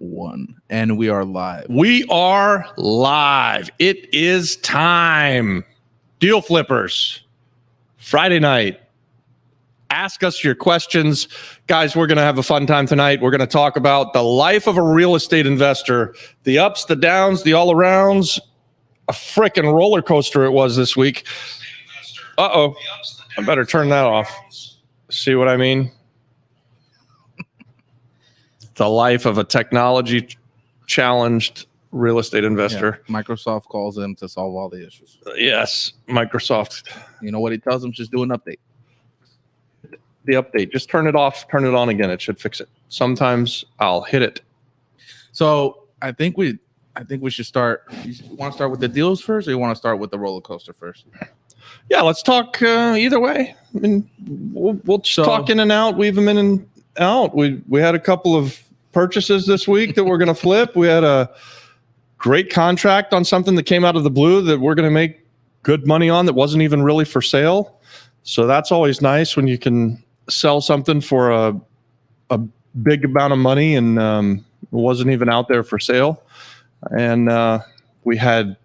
1, and we are live. We are live. It is time. Deal Flippers, Friday night. Ask us your questions. Guys, we're going to have a fun time tonight. We're going to talk about the life of a real estate investor, the ups, the downs, the all-arounds. A frickin' roller coaster it was this week. Uh-oh. I better turn that off. See what I mean? The life of a technology-challenged real estate investor. Yeah, Microsoft calls him to solve all the issues. Yes, Microsoft. You know what he tells him? Just do an update. The update. Just turn it off, turn it on again. It should fix it. Sometimes I'll hit it. So I think we should start. You want to start with the deals first, or you want to start with the roller coaster first? Yeah, let's talk either way. I mean, we'll just talk in and out, weave them in and out. We had a couple of purchases this week that we're going to flip. We had a great contract on something that came out of the blue that we're going to make good money on that wasn't even really for sale. So that's always nice when you can sell something for a big amount of money and it wasn't even out there for sale. And we had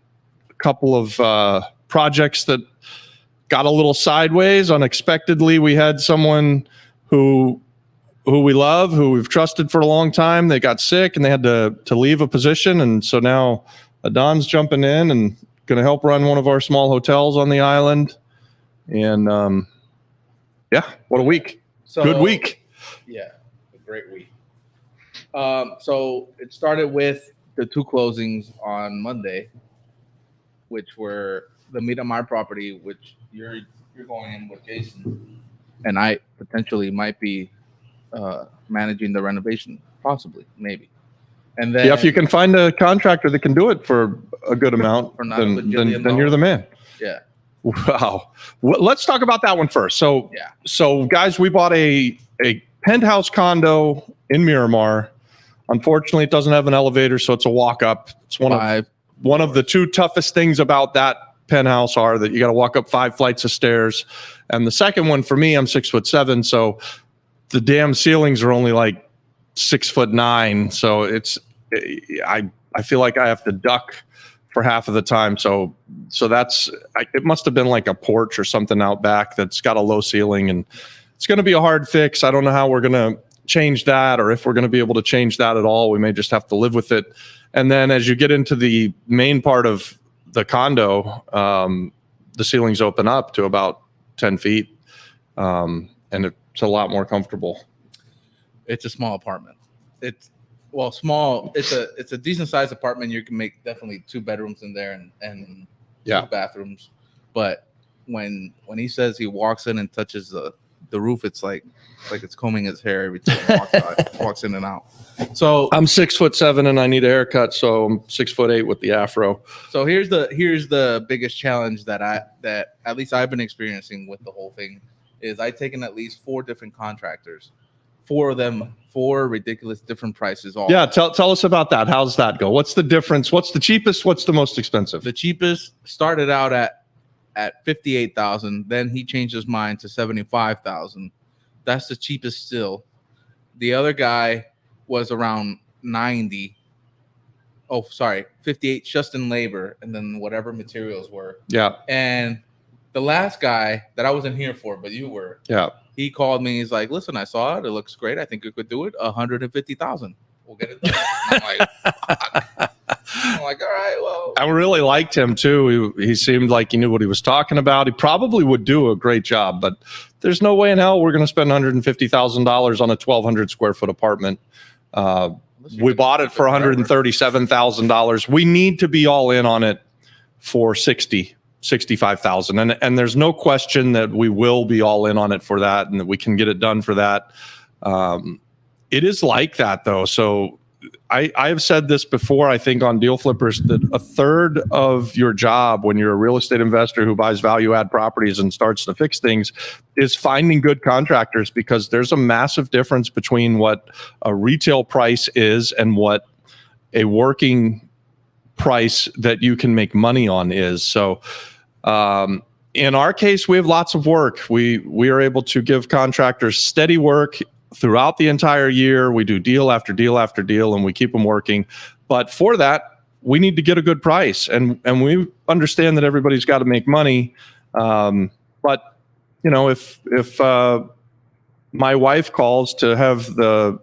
a couple of projects that got a little sideways unexpectedly. We had someone who we love, who we've trusted for a long time. They got sick and they had to leave a position. And so now Adon's jumping in and going to help run one of our small hotels on the island. And yeah, what a week. Good week. Yeah, a great week. So it started with the 2 closings on Monday, which were the Meet at My Property, which you're going in with Jason. And I potentially might be managing the renovation, possibly, maybe. And then, yeah, if you can find a contractor that can do it for a good amount, then you're the man. Yeah. Wow. Well, let's talk about that one first. So guys, we bought a penthouse condo in Miramar. Unfortunately, it doesn't have an elevator, so it's a walk up. It's one of the 2 toughest things about that penthouse are that you got to walk up 5 flights of stairs. And the second one for me, I'm 6'7", so the damn ceilings are only like 6'9". So I feel like I have to duck for half of the time. So it must have been like a porch or something out back that's got a low ceiling, and it's going to be a hard fix. I don't know how we're going to change that, or if we're going to be able to change that at all. We may just have to live with it. And then as you get into the main part of the condo, the ceilings open up to about 10 feet. And it's a lot more comfortable. It's a small apartment. Small. It's a decent sized apartment. You can make definitely 2 bedrooms in there and 2 bathrooms. But when he says he walks in and touches the roof, it's like it's combing his hair every time he walks in and out. So I'm 6'7" and I need a haircut, so I'm 6'8" with the afro. So here's the biggest challenge that at least I've been experiencing with the whole thing is I've taken at least 4 different contractors, 4 of them, 4 ridiculous different prices. All Tell us about that. How's that go? What's the difference? What's the cheapest? What's the most expensive? The cheapest started out at $58,000. Then he changed his mind to $75,000. That's the cheapest still. The other guy was around 90. Oh, sorry, 58 just in labor, and then whatever materials were. Yeah. And the last guy that I wasn't here for, but you were. Yeah. He called me. He's like, "Listen, I saw it. It looks great. I think you could do it. $150,000. We'll get it done." I'm like, all right, well. I really liked him too. He seemed like he knew what he was talking about. He probably would do a great job, but there's no way in hell we're going to spend $150,000 on a 1,200 square foot apartment. We bought it for $137,000. We need to be all in on it for $65,000. And there's no question that we will be all in on it for that and that we can get it done for that. It is like that though. So I have said this before, I think on Deal Flippers, that a third of your job when you're a real estate investor who buys value add properties and starts to fix things is finding good contractors, because there's a massive difference between what a retail price is and what a working price that you can make money on is. So in our case, we have lots of work. We are able to give contractors steady work throughout the entire year. We do deal after deal after deal, and we keep them working. But for that, we need to get a good price, and we understand that everybody's got to make money. But if my wife calls to have the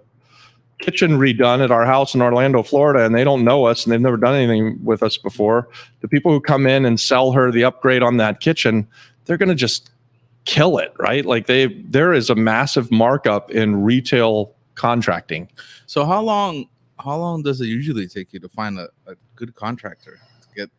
kitchen redone at our house in Orlando, Florida, and they don't know us and they've never done anything with us before, the people who come in and sell her the upgrade on that kitchen, they're going to just kill it, right? Like there is a massive markup in retail contracting. So how long does it usually take you to find a good contractor to get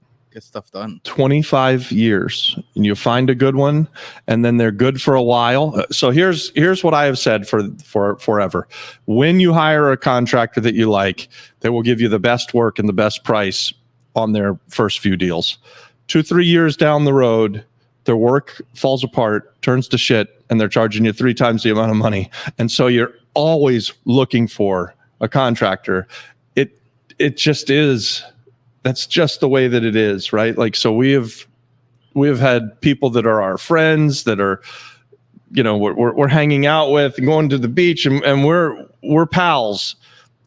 stuff done? 25 years, and you find a good one, and then they're good for a while. So here's what I have said for forever. When you hire a contractor that you like, they will give you the best work and the best price on their first few deals. 2-3 years down the road, their work falls apart, turns to shit, and they're charging you 3 times the amount of money. And so you're always looking for a contractor. It just is. That's just the way that it is, right? Like, so we have had people that are our friends that are, we're hanging out with and going to the beach, and we're pals.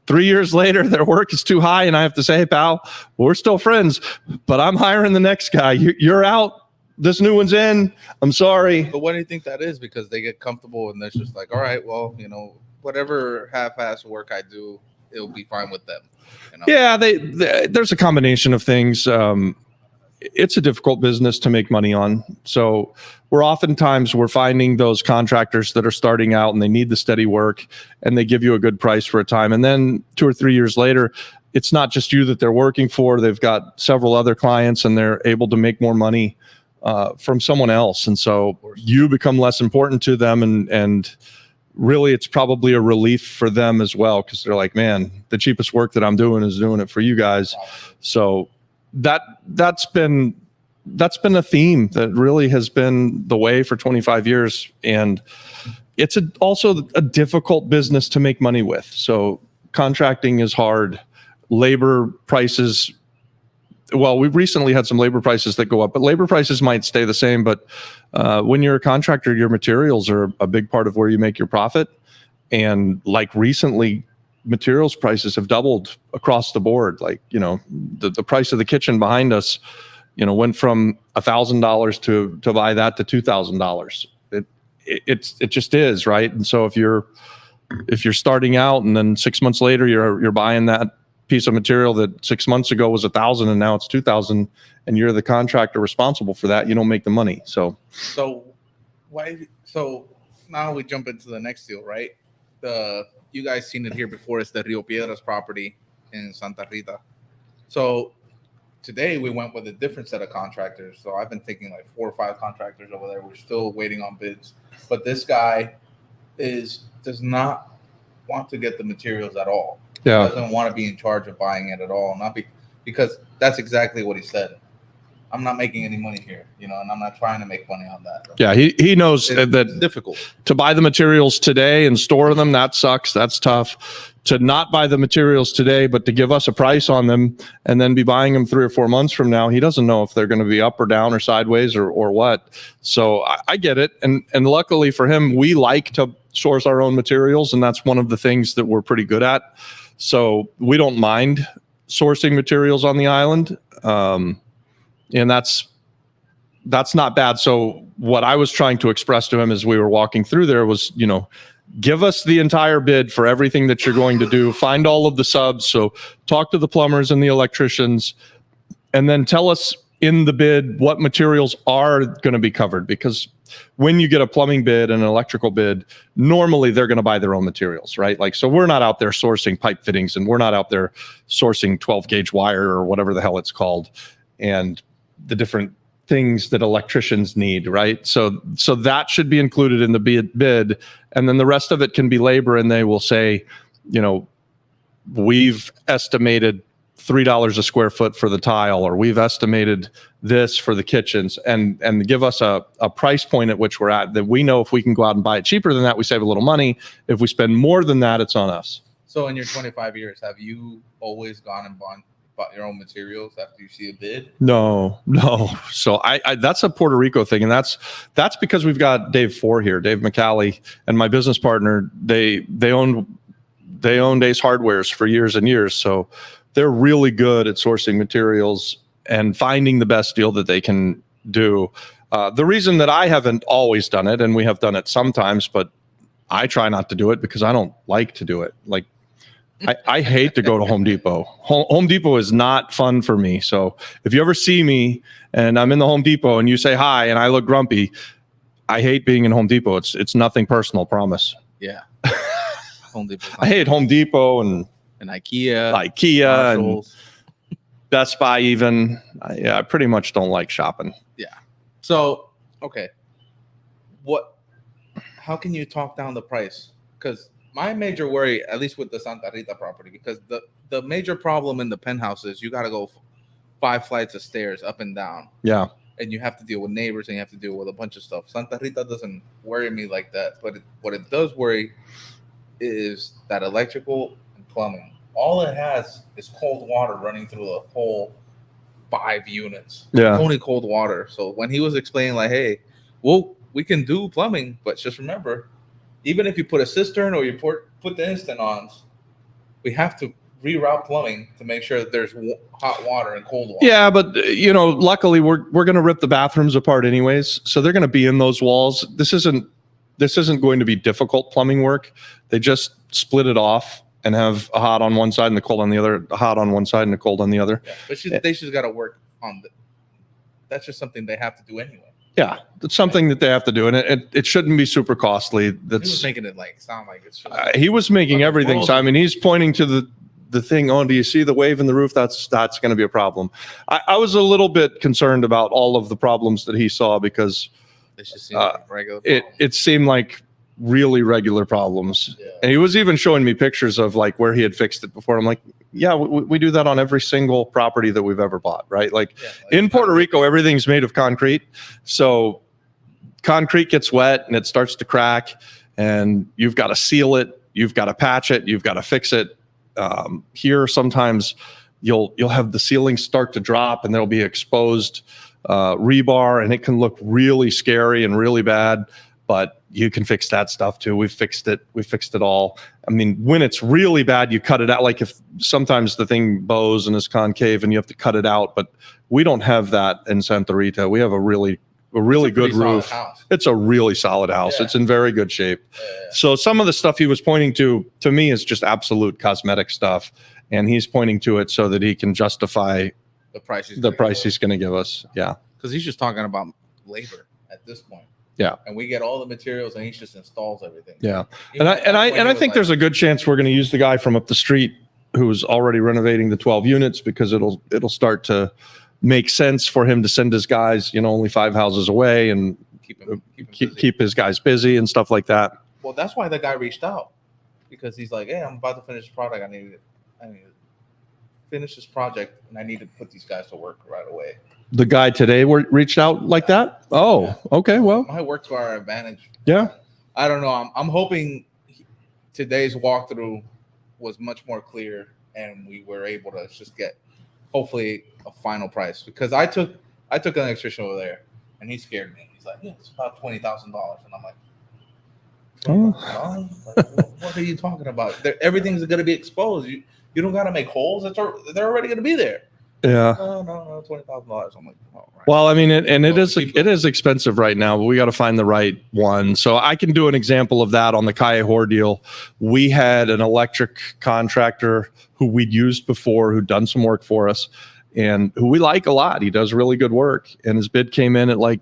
3 years later, their work is too high, and I have to say, hey, pal, we're still friends, but I'm hiring the next guy. You're out. This new one's in. I'm sorry. But what do you think that is? Because they get comfortable, and they're just like, all right, well, whatever half-ass work I do, it'll be fine with them. Yeah, there's a combination of things. It's a difficult business to make money on. So we're finding those contractors that are starting out and they need the steady work, and they give you a good price for a time. And then 2 or 3 years later, it's not just you that they're working for. They've got several other clients, and they're able to make more money from someone else. And so you become less important to them, and really it's probably a relief for them as well, because they're like, man, the cheapest work that I'm doing is doing it for you guys. So that's been a theme that really has been the way for 25 years. And it's also a difficult business to make money with. So contracting is hard. Labor prices, well, we've recently had some labor prices that go up, but labor prices might stay the same. But when you're a contractor, your materials are a big part of where you make your profit. And like recently, materials prices have doubled across the board. Like, the price of the kitchen behind us, went from $1,000 to buy that to $2,000. It just is, right? And so if you're starting out, and then 6 months later you're buying that piece of material that 6 months ago was $1,000 and now it's $2,000, and you're the contractor responsible for that, you don't make the money. So now we jump into the next deal, right? You guys seen it here before. It's the Rio Piedras property in Santa Rita. So today we went with a different set of contractors. So I've been thinking like 4 or 5 contractors over there. We're still waiting on bids, but this guy does not want to get the materials at all. Yeah. Doesn't want to be in charge of buying it at all. Because that's exactly what he said. I'm not making any money here, and I'm not trying to make money on that. Yeah, he knows that it's difficult to buy the materials today and store them. That sucks. That's tough. To not buy the materials today, but to give us a price on them and then be buying them 3 or 4 months from now, he doesn't know if they're going to be up or down or sideways or what. So I get it. And luckily for him, we like to source our own materials, and that's one of the things that we're pretty good at. So we don't mind sourcing materials on the island. And that's not bad. So what I was trying to express to him as we were walking through there was, give us the entire bid for everything that you're going to do. Find all of the subs. So talk to the plumbers and the electricians, and then tell us in the bid what materials are going to be covered. Because when you get a plumbing bid and an electrical bid, normally they're going to buy their own materials, right? Like, so we're not out there sourcing pipe fittings, and we're not out there sourcing 12 gauge wire or whatever the hell it's called, and the different things that electricians need, right? So that should be included in the bid, and then the rest of it can be labor, and they will say, we've estimated $3 a square foot for the tile, or we've estimated this for the kitchens, and give us a price point at which we're at, that we know if we can go out and buy it cheaper than that, we save a little money. If we spend more than that, it's on us. So in your 25 years, have you always gone and about your own materials after you see a bid? No. So I that's a Puerto Rico thing, and that's because we've got Dave McCallie, and my business partner. They owned Ace Hardwares for years and years, so they're really good at sourcing materials and finding the best deal that they can do. The reason that I haven't always done it, and we have done it sometimes, but I try not to do it because I don't like to do it. Like, I hate to go to Home Depot. Home Depot is not fun for me. So if you ever see me and I'm in the Home Depot and you say hi and I look grumpy, I hate being in Home Depot. It's nothing personal, promise. Yeah. Home Depot. I hate Home Depot and IKEA Marshalls. And Best Buy even. I pretty much don't like shopping. Yeah. So, okay. How can you talk down the price? Because my major worry, at least with the Santa Rita property, because the major problem in the Penthouse is you got to go 5 flights of stairs up and down. Yeah. And you have to deal with neighbors and you have to deal with a bunch of stuff. Santa Rita doesn't worry me like that. But what it does worry is that electrical and plumbing. All it has is cold water running through the whole 5 units. Yeah. It's only cold water. So when he was explaining, like, hey, well, we can do plumbing, but just remember, even if you put a cistern or you put the instant-ons, we have to reroute plumbing to make sure that there's hot water and cold water. Yeah, but luckily we're going to rip the bathrooms apart anyways, so they're going to be in those walls. This isn't going to be difficult plumbing work. They just split it off and have a hot on one side and a cold on the other, a hot on one side and a cold on the other. Yeah, but they just got to work on that's just something they have to do anyway. Yeah, it's something that they have to do, and it shouldn't be super costly. He was making it sound like it's just. He was making everything. So I mean, he's pointing to the thing. Oh, do you see the wave in the roof? That's going to be a problem. I was a little bit concerned about all of the problems that he saw because it just seemed like regular. It seemed like really regular problems. Yeah. And he was even showing me pictures of like where he had fixed it before. I'm like, yeah, we do that on every single property that we've ever bought, right? Like in Puerto Rico, everything's made of concrete. So concrete gets wet and it starts to crack and you've got to seal it. You've got to patch it. You've got to fix it. Here, sometimes you'll have the ceiling start to drop and there'll be exposed rebar and it can look really scary and really bad. But you can fix that stuff too. We fixed it all. I mean, when it's really bad, you cut it out. Like if sometimes the thing bows and is concave and you have to cut it out, but we don't have that in Santa Rita. We have a really good roof. It's a really solid house. Yeah. It's in very good shape. Yeah. So some of the stuff he was pointing to me is just absolute cosmetic stuff. And he's pointing to it so that he can justify the price he's going to give us. Yeah. Because he's just talking about labor at this point. Yeah. And we get all the materials and he just installs everything. Yeah. And I think there's a good chance we're going to use the guy from up the street who's already renovating the 12 units because it'll start to make sense for him to send his guys, only 5 houses away and keep his guys busy and stuff like that. Well, that's why the guy reached out because he's like, hey, I'm about to finish this product. I need to finish this project and I need to put these guys to work right away. The guy today reached out like that? Oh, yeah. Okay. Well, might work to our advantage. Yeah. I don't know. I'm hoping today's walkthrough was much more clear and we were able to just get hopefully a final price because I took an electrician over there and he scared me. He's like, yeah, it's about $20,000. And I'm like, what are you talking about? Everything's going to be exposed. You don't got to make holes. They're already going to be there. Yeah. No, $20,000. I'm like, oh, right. Well, I mean, it is expensive right now, but we got to find the right one. So I can do an example of that on the Calle Hoarder deal. We had an electric contractor who we'd used before, who'd done some work for us, and who we like a lot. He does really good work, and his bid came in at like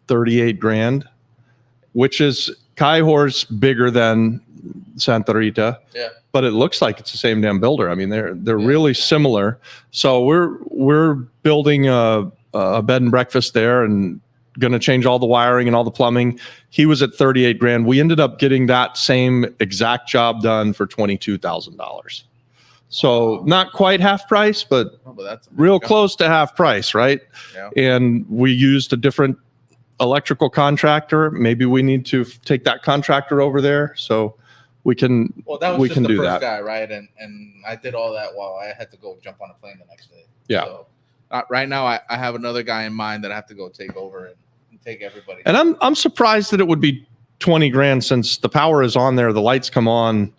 $38,000, which is Calle Hoarder's bigger than Santa Rita. Yeah. But it looks like it's the same damn builder. I mean, they're really similar. So we're building a bed and breakfast there and going to change all the wiring and all the plumbing. He was at $38,000. We ended up getting that same exact job done for $22,000. So not quite half price, but that's real close to half price, right? Yeah. And we used a different electrical contractor. Maybe we need to take that contractor over there. So we can Well, that was we just can the do first that. guy, right? And I did all that while I had to go jump on a plane the next day. Yeah. So right now I have another guy in mind that I have to go take over and take everybody. And I'm surprised that it would be 20 grand since the power is on there, the lights come on.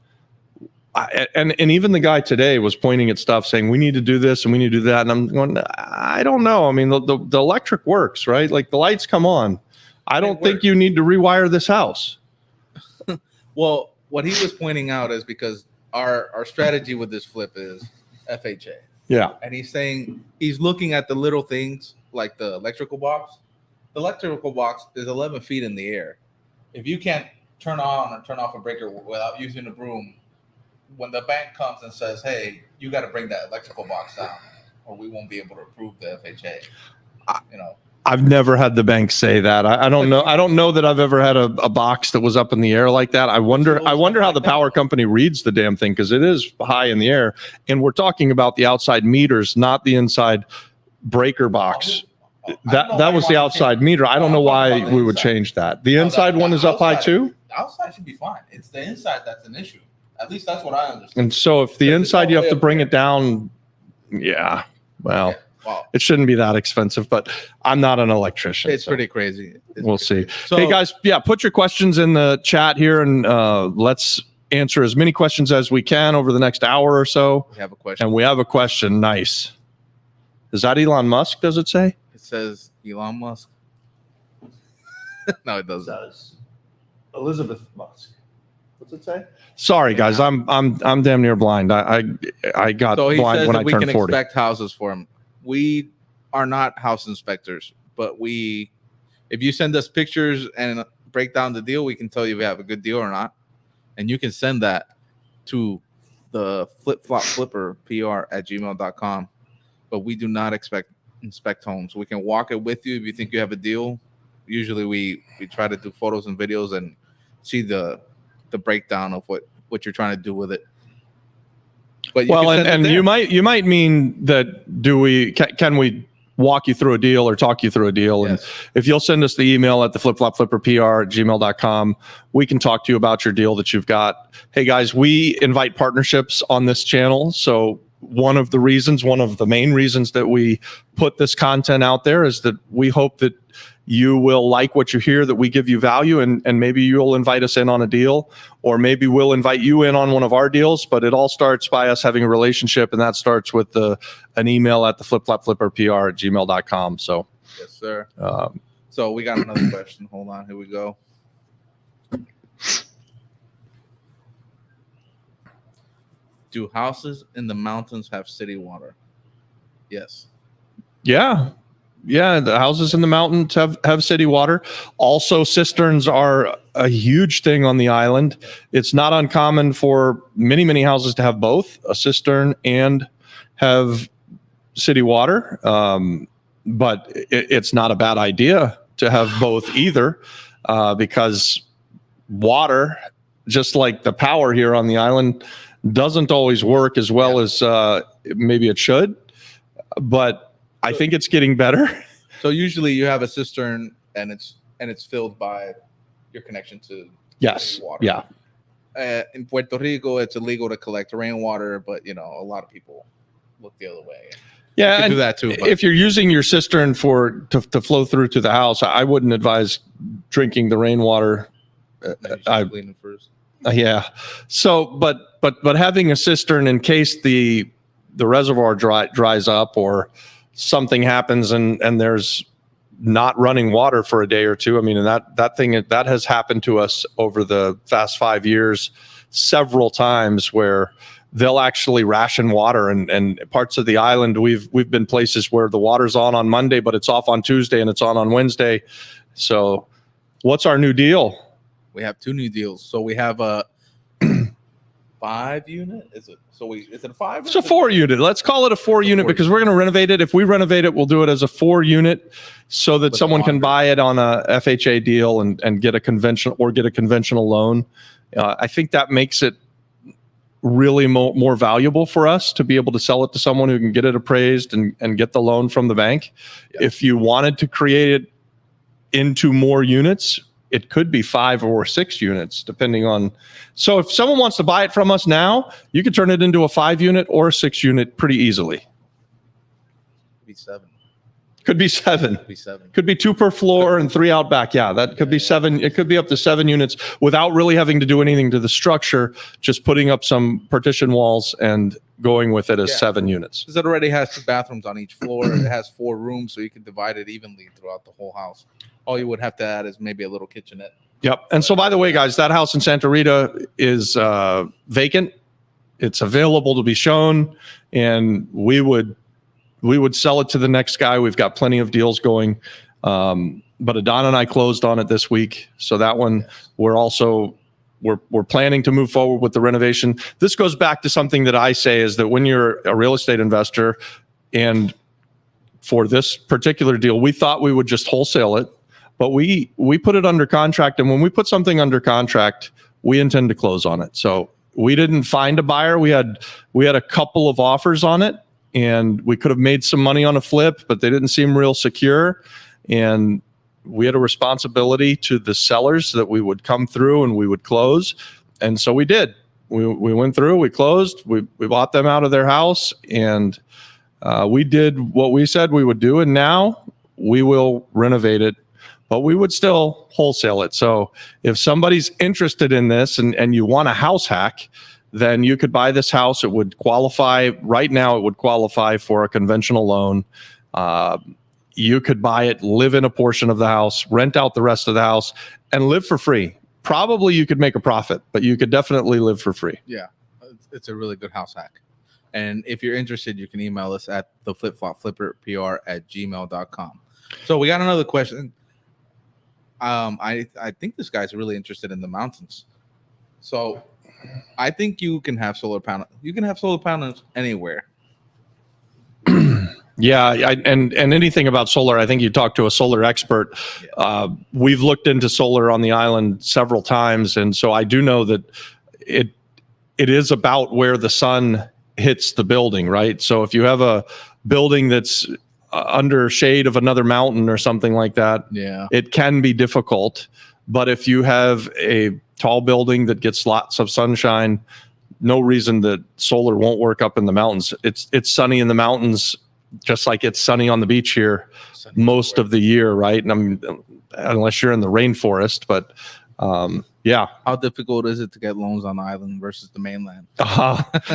And even the guy today was pointing at stuff saying we need to do this and we need to do that. And I'm going, I don't know. I mean, the electric works, right? Like the lights come on. I don't think you need to rewire this house. Well, what he was pointing out is because our strategy with this flip is FHA. Yeah. And he's saying he's looking at the little things like the electrical box. The electrical box is 11 feet in the air. If you can't turn on or turn off a breaker without using a broom, when the bank comes and says, hey, you got to bring that electrical box down or we won't be able to approve the FHA, I've never had the bank say that. I don't know. I don't know that I've ever had a box that was up in the air like that. I wonder how the power company reads the damn thing, because it is high in the air. And we're talking about the outside meters, not the inside breaker box. That was the outside meter. I don't know why we would change that. The inside one is up high too? The outside should be fine. It's the inside that's an issue. At least that's what I understand. And so if the inside you have to bring it down, yeah, well, it shouldn't be that expensive, but I'm not an electrician. It's pretty crazy. We'll see. So, hey guys, yeah, put your questions in the chat here and let's answer as many questions as we can over the next hour or so. We have a question. And we have a question. Nice. Is that Elon Musk, does it say? It says Elon Musk. No, it doesn't. It says Elizabeth Musk. What's it say? Sorry, guys, I'm damn near blind. I got blind when I turned 40. So he says that we can expect houses for him. We are not house inspectors, but if you send us pictures and break down the deal, we can tell you if we have a good deal or not. And you can send that to the flipflopflipper@gmail.com. But we do not inspect homes. We can walk it with you if you think you have a deal. Usually we try to do photos and videos and see the breakdown of what you're trying to do with it. But you might mean that can we walk you through a deal or talk you through a deal? Yes. And if you'll send us the email at the flipflopflipperpr@gmail.com, we can talk to you about your deal that you've got. Hey guys, we invite partnerships on this channel. So one of the main reasons that we put this content out there is that we hope that you will like what you hear, that we give you value, and maybe you'll invite us in on a deal, or maybe we'll invite you in on one of our deals. But it all starts by us having a relationship, and that starts with an email at the flipflopflipperpr@gmail.com. So yes, sir. So we got another question. Hold on, here we go. Do houses in the mountains have city water? Yes. Yeah. Yeah, the houses in the mountains have city water. Also, cisterns are a huge thing on the island. It's not uncommon for many houses to have both a cistern and have city water. But it's not a bad idea to have both either, because water, just like the power here on the island, doesn't always work as well as maybe it should. But I think it's getting better. So usually you have a cistern and it's filled by your connection to water. Yeah. In Puerto Rico, it's illegal to collect rainwater, but a lot of people look the other way. Yeah, and do that too. If you're using your cistern to flow through to the house, I wouldn't advise drinking the rainwater. Clean it first. Yeah. So, but having a cistern in case the reservoir dries up or something happens and there's not running water for a day or two. I mean, and that has happened to us over the past 5 years several times, where they'll actually ration water, and parts of the island we've been places where the water's on Monday, but it's off on Tuesday and it's on Wednesday. So what's our new deal? We have 2 new deals. So we have a 5 unit. Is it a 5? It's a 4 unit. Let's call it a 4 unit because we're going to renovate it. If we renovate it, we'll do it as a 4 unit so that someone can buy it on a FHA deal and get a conventional loan. I think that makes it really more valuable for us to be able to sell it to someone who can get it appraised and get the loan from the bank. Yep. If you wanted to create it into more units, it could be 5 or 6 units, depending on. So if someone wants to buy it from us now, you could turn it into a 5-unit or a 6-unit pretty easily. Be 7. Could be 7. Could be 7. Could be 2 per floor and 3 out back. Yeah, that could be 7. It could be up to 7 units without really having to do anything to the structure, just putting up some partition walls and going with it as 7 units. Because it already has 2 bathrooms on each floor. It has 4 rooms, so you can divide it evenly throughout the whole house. All you would have to add is maybe a little kitchenette. Yep. And so, by the way, guys, that house in Santa Rita is vacant. It's available to be shown, and we would sell it to the next guy. We've got plenty of deals going. But Adon and I closed on it this week. So that one, we're planning to move forward with the renovation. This goes back to something that I say is that when you're a real estate investor, and for this particular deal, we thought we would just wholesale it, but we put it under contract. And when we put something under contract, we intend to close on it. So we didn't find a buyer. We had a couple of offers on it, and we could have made some money on a flip, but they didn't seem real secure. And we had a responsibility to the sellers that we would come through and we would close. And so we did. We went through, we closed, we bought them out of their house, and we did what we said we would do. And now we will renovate it, but we would still wholesale it. So if somebody's interested in this and you want a house hack, then you could buy this house. It would qualify, right now it would qualify for a conventional loan. You could buy it, live in a portion of the house, rent out the rest of the house, and live for free. Probably you could make a profit, but you could definitely live for free. Yeah, it's a really good house hack. And if you're interested, you can email us at theflipflopflipperpr@gmail.com. So we got another question. I think this guy's really interested in the mountains. So I think you can have solar panels. You can have solar panels anywhere. Yeah, and anything about solar, I think you talk to a solar expert. Yeah. We've looked into solar on the island several times, and so I do know that it is about where the sun hits the building, right? So if you have a building that's under shade of another mountain or something like that, it can be difficult. But if you have a tall building that gets lots of sunshine, no reason that solar won't work up in the mountains. It's sunny in the mountains, just like it's sunny on the beach here most of the year, right? And I mean, unless you're in the rainforest, but yeah. How difficult is it to get loans on the island versus the mainland?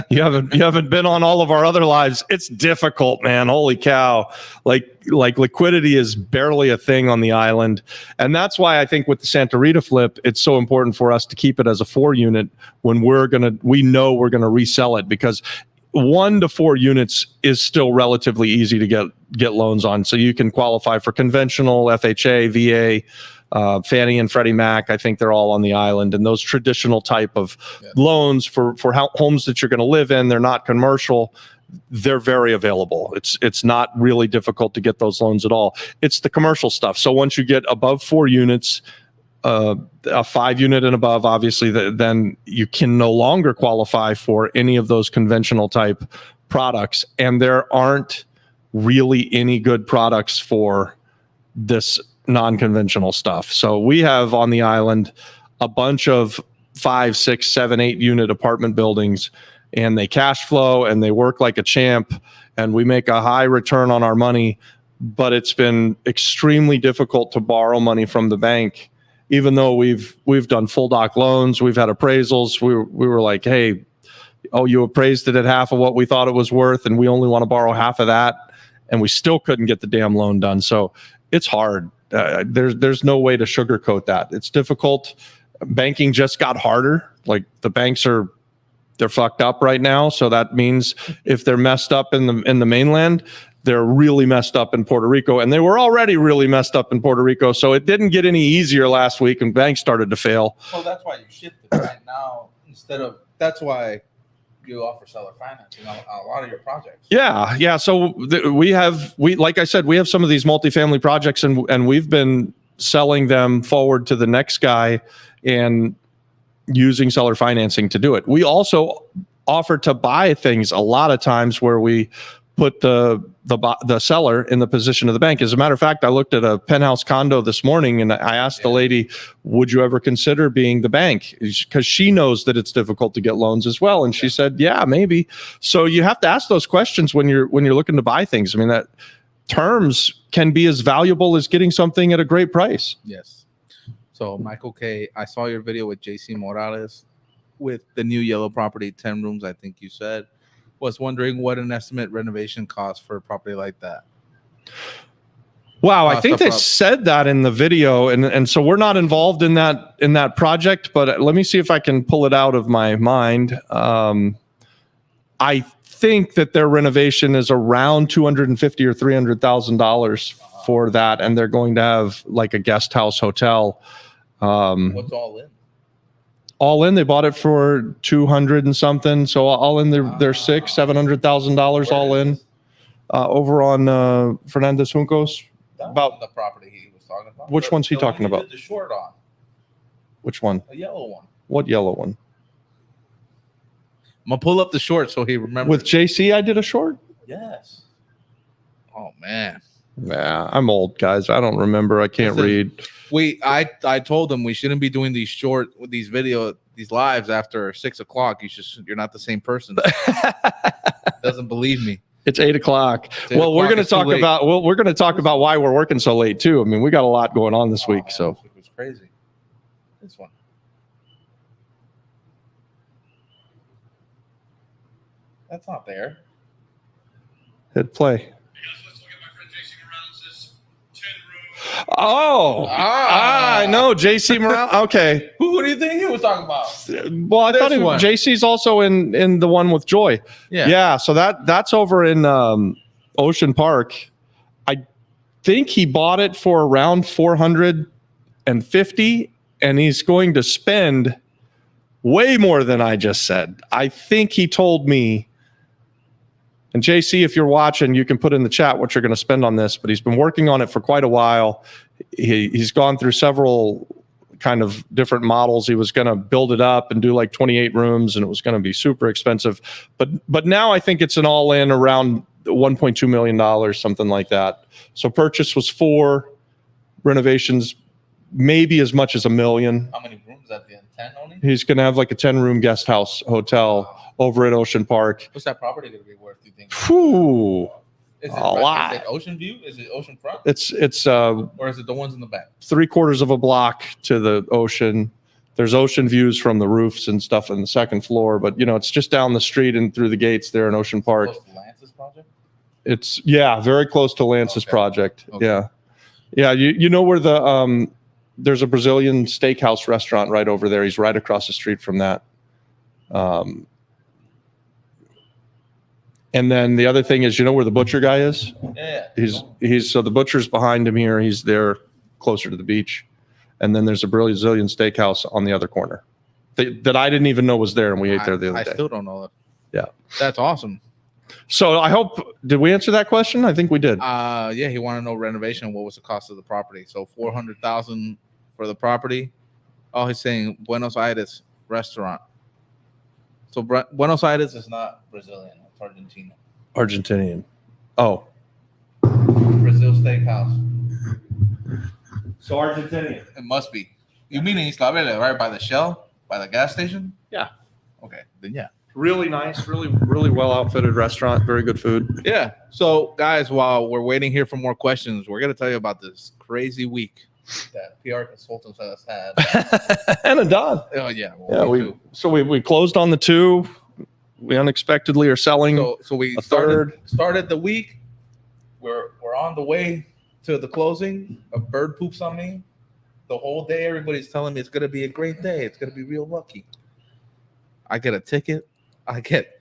You haven't been on all of our other lives. It's difficult, man. Holy cow. Like liquidity is barely a thing on the island. And that's why I think with the Santa Rita flip, it's so important for us to keep it as a 4-unit when we know we're going to resell it, because 1 to 4 units is still relatively easy to get loans on. So you can qualify for conventional, FHA, VA, Fannie and Freddie Mac. I think they're all on the island, and those traditional type of loans for homes that you're going to live in, they're not commercial. They're very available. It's not really difficult to get those loans at all. It's the commercial stuff. So once you get above 4 units, a 5-unit and above, obviously, then you can no longer qualify for any of those conventional type products. And there aren't really any good products for this non-conventional stuff. So we have on the island a bunch of 5, 6, 7, 8 unit apartment buildings, and they cash flow and they work like a champ, and we make a high return on our money. But it's been extremely difficult to borrow money from the bank. Even though we've done full doc loans, we've had appraisals, we were like, hey, you appraised it at half of what we thought it was worth, and we only want to borrow half of that, and we still couldn't get the damn loan done. So it's hard. There's no way to sugarcoat that. It's difficult. Banking just got harder. Like the banks they're fucked up right now. So that means if they're messed up in the mainland, they're really messed up in Puerto Rico, and they were already really messed up in Puerto Rico. So it didn't get any easier last week, and banks started to fail. Well, that's why you shifted right now that's why you offer seller financing on a lot of your projects. Yeah. So we like I said, we have some of these multifamily projects, and we've been selling them forward to the next guy and using seller financing to do it. We also offer to buy things a lot of times where we put the seller in the position of the bank. As a matter of fact, I looked at a penthouse condo this morning and I asked the lady, would you ever consider being the bank? Because she knows that it's difficult to get loans as well. And she said, yeah, maybe. So you have to ask those questions when you're looking to buy things. I mean, that terms can be as valuable as getting something at a great price. Yes. So Michael K., I saw your video with JC Morales with the new yellow property, 10 rooms, I think you said. Was wondering what an estimate renovation cost for a property like that. Wow, I think they said that in the video, and so we're not involved in that project, but let me see if I can pull it out of my mind. I think that their renovation is around $250,000 or $300,000 for that, and they're going to have like a guest house hotel. What's all in? All in, they bought it for 200 and something. So all in, they're $700,000 all in. Over on Fernandez Juncos. About the property he was talking about. Which one's he talking about? The short on. Which one? A yellow one. What yellow one? I'm gonna pull up the short so he remembers. With JC, I did a short? Yes. Oh man. Yeah, I'm old, guys. I don't remember. I can't read. I told him we shouldn't be doing these these lives after 6 o'clock. You're not the same person. Doesn't believe me. It's 8 o'clock. Well, we're going to talk about we're going to talk about why we're working so late too. I mean, we got a lot going on this week. So it was crazy. This one. That's not there. Hit play. Oh, I know JC Morales. Okay. Who do you think he was talking about? Well, I thought JC's also in the one with Joy. Yeah. So that's over in Ocean Park. I think he bought it for around $450, and he's going to spend way more than I just said. I think he told me. And JC, if you're watching, you can put in the chat what you're going to spend on this, but he's been working on it for quite a while. He's gone through several kind of different models. He was going to build it up and do like 28 rooms, and it was going to be super expensive. But now I think it's an all-in around $1.2 million, something like that. So purchase was 4, renovations maybe as much as $1 million. How many rooms at the end? 10 only? He's going to have like a 10-room guest house hotel over at Ocean Park. What's that property going to be worth, do you think? Whew. Is it lot. Is it ocean view? Is it ocean front? It's or is it the ones in the back? 3/4 of a block to the ocean. There's ocean views from the roofs and stuff on the second floor, but it's just down the street and through the gates there in Ocean Park. Close to Lance's project? It's very close to Lance's project. Okay. Yeah. You know where there's a Brazilian steakhouse restaurant right over there. He's right across the street from that. And then the other thing is, where the butcher guy is? Yeah. He's so the butcher's behind him here. He's there closer to the beach. And then there's a Brazilian steakhouse on the other corner that I didn't even know was there. And we ate there the other day. I still don't know that. Yeah. That's awesome. So I hope, did we answer that question? I think we did. Yeah. He wanted to know renovation. What was the cost of the property? So $400,000 for the property. Oh, he's saying Buenos Aires restaurant. So Buenos Aires is not Brazilian. It's Argentinian. Oh. Brazil Steakhouse. So Argentinian. It must be. You mean in Isla Verde, right by the Shell? By the gas station? Yeah. Okay. Then yeah. Really nice, really well outfitted restaurant. Very good food. Yeah. So guys, while we're waiting here for more questions, we're going to tell you about this crazy week that PR Consultants has had. And a Don. Oh yeah. Well, we closed on the 2. We unexpectedly are selling. So we a third. Started the week. We're on the way to the closing. A bird poops on me. The whole day, everybody's telling me it's gonna be a great day. It's gonna be real lucky. I get a ticket. I get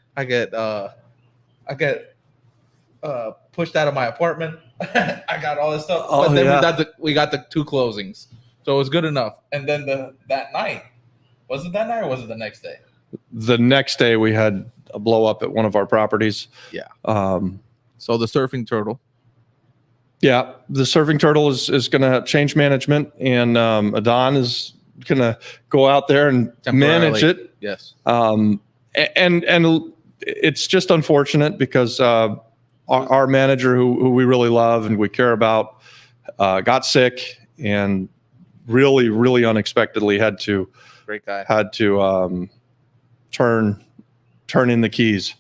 pushed out of my apartment. I got all this stuff. But then we got the 2 closings. So it was good enough. And then that night, was it that night or was it the next day? The next day we had a blow up at one of our properties. Yeah. So the surfing turtle. Yeah, the surfing turtle is going to change management, and Adon is going to go out there and manage it. Yes. And it's just unfortunate because our manager, who we really love and we care about, got sick and really, really unexpectedly had to turn in the keys.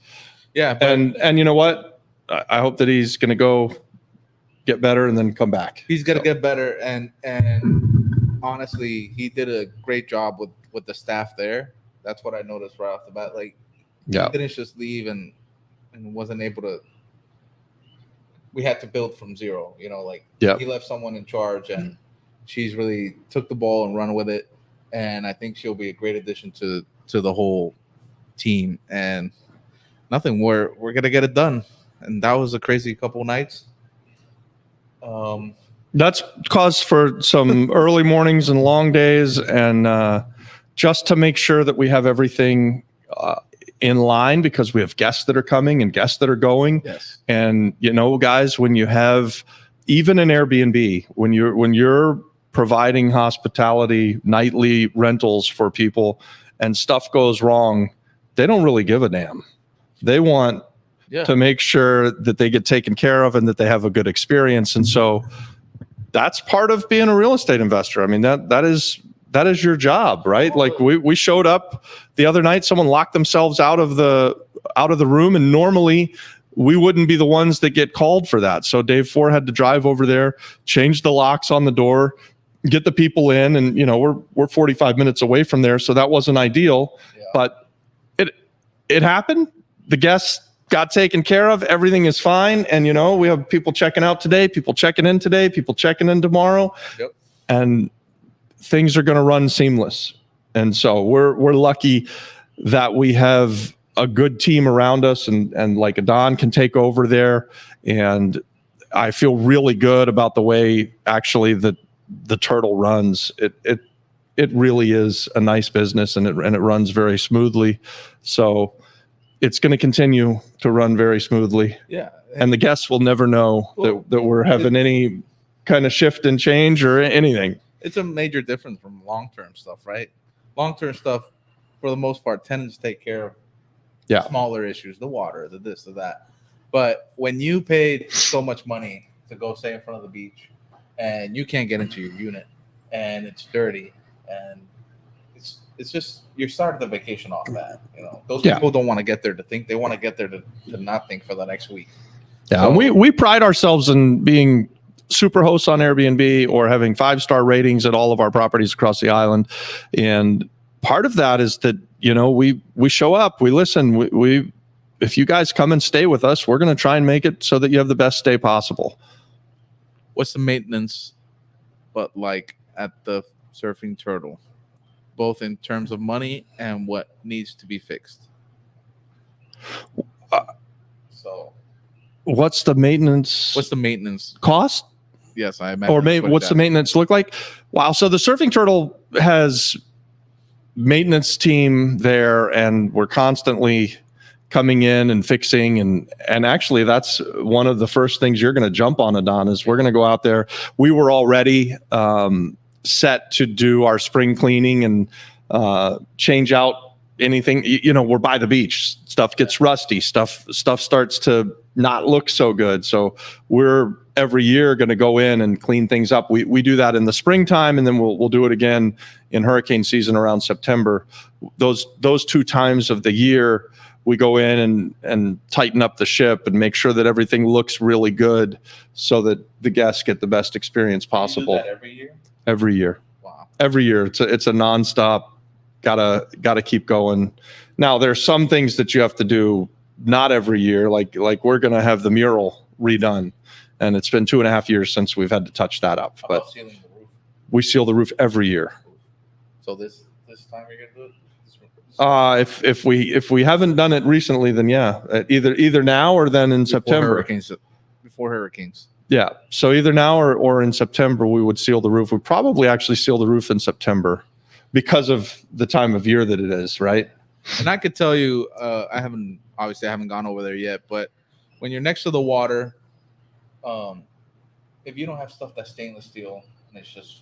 Yeah, and you know what? I hope that he's going to go get better and then come back. He's going to get better, and honestly, he did a great job with the staff there. That's what I noticed right off the bat. Like, he didn't just leave and wasn't able to. We had to build from zero, he left someone in charge, and she's really took the ball and run with it. And I think she'll be a great addition to the whole team. And we're going to get it done. And that was a crazy couple nights. That's cause for some early mornings and long days. And just to make sure that we have everything in line, because we have guests that are coming and guests that are going. Yes. And guys, when you have even an Airbnb, when you're providing hospitality, nightly rentals for people, and stuff goes wrong, they don't really give a damn. They want to make sure that they get taken care of and that they have a good experience. And so that's part of being a real estate investor. I mean, that is your job, right? Like we showed up the other night, someone locked themselves out of the room, and normally we wouldn't be the ones that get called for that. So Dave Ford had to drive over there, change the locks on the door, get the people in, and we're 45 minutes away from there, so that wasn't ideal. Yeah. But it happened. The guests got taken care of. Everything is fine, and we have people checking out today, people checking in today, people checking in tomorrow. Yep. And things are going to run seamless. And so we're lucky that we have a good team around us, and like Adon can take over there. And I feel really good about the way actually the Turtle runs. It really is a nice business, and it runs very smoothly. So it's going to continue to run very smoothly. Yeah. And the guests will never know that we're having any kind of shift and change or anything. It's a major difference from long-term stuff, right? Long-term stuff, for the most part, tenants take care of smaller issues, the water, the this, the that. But when you paid so much money to go stay in front of the beach, and you can't get into your unit, and it's dirty, and it's just you're starting the vacation off that. Those people don't want to get there to think; they want to get there to not think for the next week. Yeah, so, we pride ourselves in being super hosts on Airbnb or having 5-star ratings at all of our properties across the island. And part of that is that, we show up, we listen, we if you guys come and stay with us, we're going to try and make it so that you have the best stay possible. What's the maintenance, but like at the Surfing Turtle, both in terms of money and what needs to be fixed? What's the maintenance? What's the maintenance cost? Yes, I imagine. Or what's the maintenance look like? Wow. So the Surfing Turtle has maintenance team there, and we're constantly coming in and fixing. And actually, that's one of the first things you're going to jump on, Adon, is we're going to go out there. We were already set to do our spring cleaning and change out anything. We're by the beach. Stuff gets rusty. Stuff starts to not look so good. So we're every year going to go in and clean things up. We do that in the springtime, and then we'll do it again in hurricane season around September. Those 2 times of the year, we go in and tighten up the ship and make sure that everything looks really good so that the guests get the best experience possible. You do that every year? Every year. Wow. Every year. It's a nonstop. Gotta keep going. Now there's some things that you have to do not every year. Like we're going to have the mural redone, and it's been 2.5 years since we've had to touch that up. How but about sealing the roof? We seal the roof every year. So this time you're going to do it? If we haven't done it recently, then either now or then in September. Before hurricanes. Yeah. So either now or in September, we would seal the roof. We probably actually seal the roof in September because of the time of year that it is, right? And I could tell you, I haven't gone over there yet, but when you're next to the water, if you don't have stuff that's stainless steel and it's just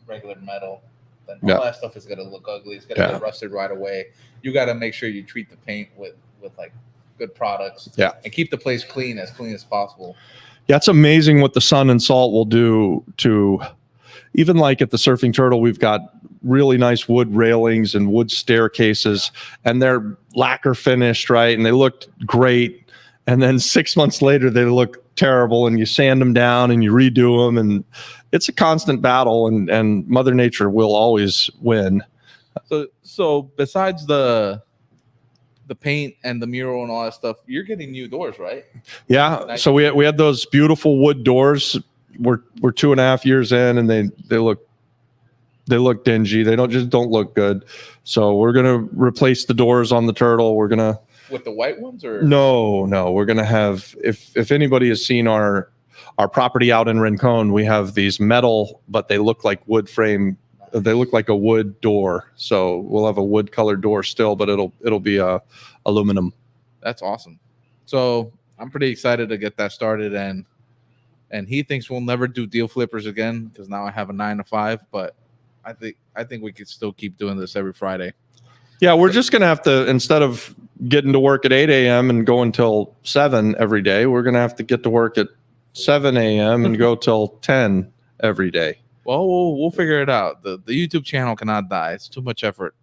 regular metal, then all that stuff is going to look ugly. It's going to get rusted right away. You got to make sure you treat the paint with like good products. Yeah. And keep the place clean as possible. Yeah, it's amazing what the sun and salt will do to, even like at the Surfing Turtle, we've got really nice wood railings and wood staircases, and they're lacquer finished, right? And they looked great. And then 6 months later, they look terrible, and you sand them down and you redo them. And it's a constant battle, and Mother Nature will always win. So besides the paint and the mural and all that stuff, you're getting new doors, right? Yeah. Nice. So we had those beautiful wood doors. We're 2.5 years in, and they look dingy. They don't look good. So we're gonna replace the doors on the Turtle. We're gonna with the white ones, or no. We're gonna have, if anybody has seen our property out in Rincon, we have these metal, but they look like wood frame. They look like a wood door. So we'll have a wood colored door still, but it'll be aluminum. That's awesome. So I'm pretty excited to get that started, and he thinks we'll never do deal flippers again because now I have a 9 to 5. But I think we could still keep doing this every Friday. Yeah, we're just gonna have to, instead of getting to work at 8 a.m. and go until 7 every day, we're gonna have to get to work at 7 a.m. and go till 10 every day. Well, we'll figure it out. The YouTube channel cannot die. It's too much effort.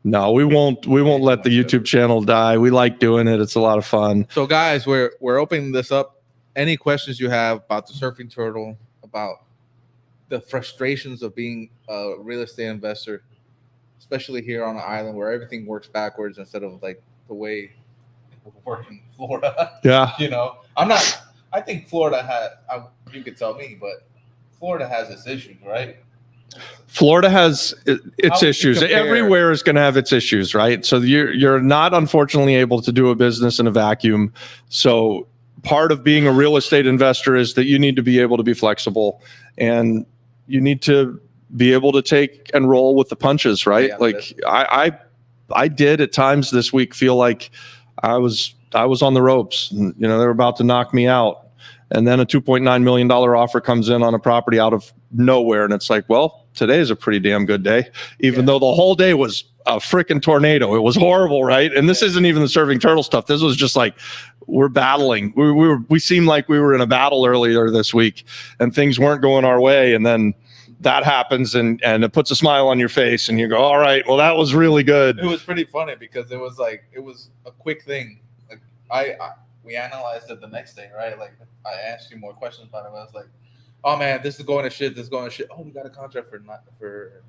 No, we won't let the YouTube channel die. We like doing it. It's a lot of fun. So guys, we're opening this up. Any questions you have about the Surfing Turtle, about the frustrations of being a real estate investor, especially here on an island where everything works backwards instead of like the way we work in Florida. Yeah. I think Florida you could tell me, but Florida has its issues, right? Florida has its issues. Everywhere is going to have its issues, right? So you're not, unfortunately, able to do a business in a vacuum. So part of being a real estate investor is that you need to be able to be flexible, and you need to be able to take and roll with the punches, right? Yeah, like I did at times this week feel like I was on the ropes. And, they were about to knock me out. And then a $2.9 million offer comes in on a property out of nowhere. And it's like, well, today is a pretty damn good day, even though the whole day was a freaking tornado. It was horrible, right? And this isn't even the Surfing Turtle stuff. This was just like, we're battling. We seemed like we were in a battle earlier this week, and things weren't going our way. And then that happens, and it puts a smile on your face, and you go, all right, well, that was really good. It was pretty funny because it was a quick thing. Like we analyzed it the next day, right? Like I asked you more questions about it. I was like, oh man, this is going to shit. This is going to shit. Oh, we got a contract for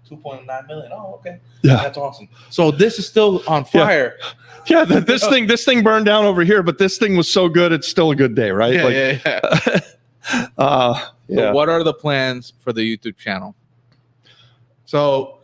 2.9 million. Oh, okay. Yeah, that's awesome. So this is still on fire. Yeah, this thing burned down over here, but this thing was so good, it's still a good day, right? Yeah. So what are the plans for the YouTube channel? So,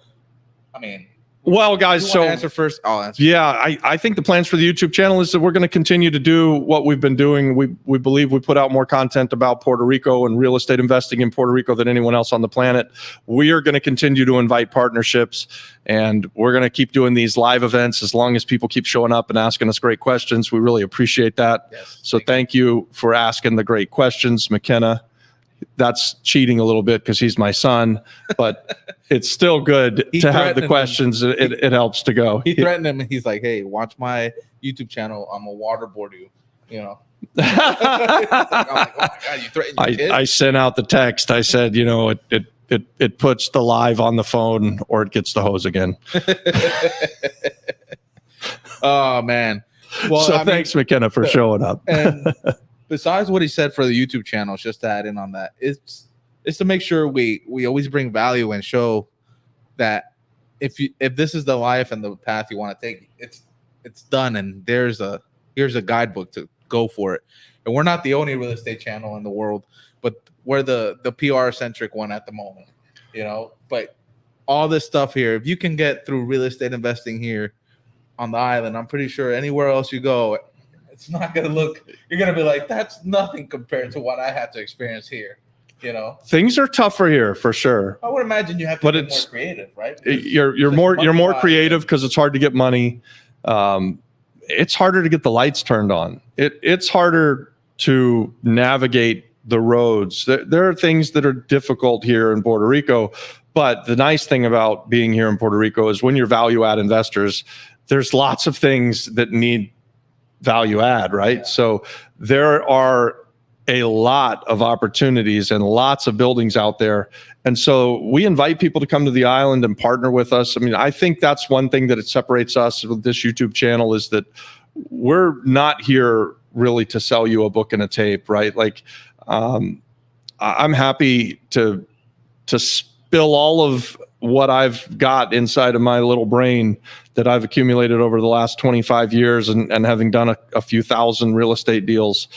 I mean, well, guys, so answer first. I'll answer. Yeah, I think the plans for the YouTube channel is that we're going to continue to do what we've been doing. We believe we put out more content about Puerto Rico and real estate investing in Puerto Rico than anyone else on the planet. We are going to continue to invite partnerships, and we're going to keep doing these live events as long as people keep showing up and asking us great questions. We really appreciate that. Yes, so thank you for asking the great questions, McKenna. That's cheating a little bit because he's my son, but it's still good to have the questions. It helps to go. He threatened him, and he's like, "Hey, watch my YouTube channel. I'm gonna waterboard you." Like, oh my God, you threatened your kid? I sent out the text. I said, it puts the live on the phone, or it gets the hose again. Oh man. Well, so thanks, McKenna, for showing up. And besides what he said for the YouTube channel, just to add in on that, it's to make sure we always bring value and show that if this is the life and the path you want to take, it's done, and here's a guidebook to go for it. And we're not the only real estate channel in the world, but we're the PR centric one at the moment. But all this stuff here, if you can get through real estate investing here on the island, I'm pretty sure anywhere else you go, it's not going to look, you're going to be like, that's nothing compared to what I had to experience here. Things are tougher here for sure. I would imagine you have to be more creative, right? You're more creative because it's hard to get money. It's harder to get the lights turned on. It's harder to navigate the roads. There are things that are difficult here in Puerto Rico, but the nice thing about being here in Puerto Rico is when you're value add investors, there's lots of things that need value add, right? Yeah. So there are a lot of opportunities and lots of buildings out there. And so we invite people to come to the island and partner with us. I mean, I think that's one thing that it separates us with this YouTube channel, is that we're not here really to sell you a book and a tape, right? Like, I'm happy to spill all of what I've got inside of my little brain that I've accumulated over the last 25 years and having done a few thousand real estate deals.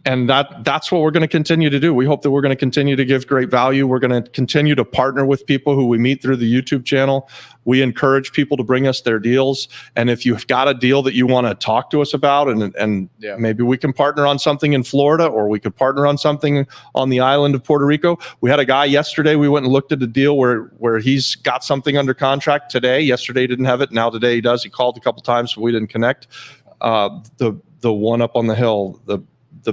And that's what we're going to continue to do. We hope that we're going to continue to give great value. We're going to continue to partner with people who we meet through the YouTube channel. We encourage people to bring us their deals. And if you've got a deal that you want to talk to us about, and maybe we can partner on something in Florida, or we could partner on something on the island of Puerto Rico. We had a guy yesterday, we went and looked at a deal where he's got something under contract today. Yesterday he didn't have it. Now today he does. He called a couple times, but we didn't connect. The one up on the hill, the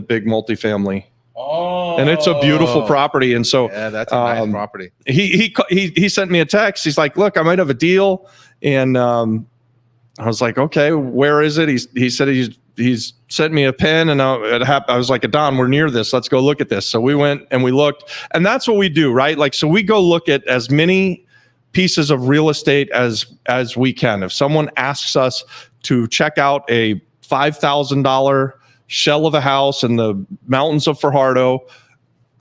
big multifamily. Oh, and it's a beautiful property. And so yeah, that's a nice property. He sent me a text. He's like, look, I might have a deal. And I was like, okay, where is it? He said he's sent me a pin, and I was like, Don, we're near this. Let's go look at this. So we went and we looked, and that's what we do, right? Like, so we go look at as many pieces of real estate as we can. If someone asks us to check out a $5,000 shell of a house in the mountains of Fajardo,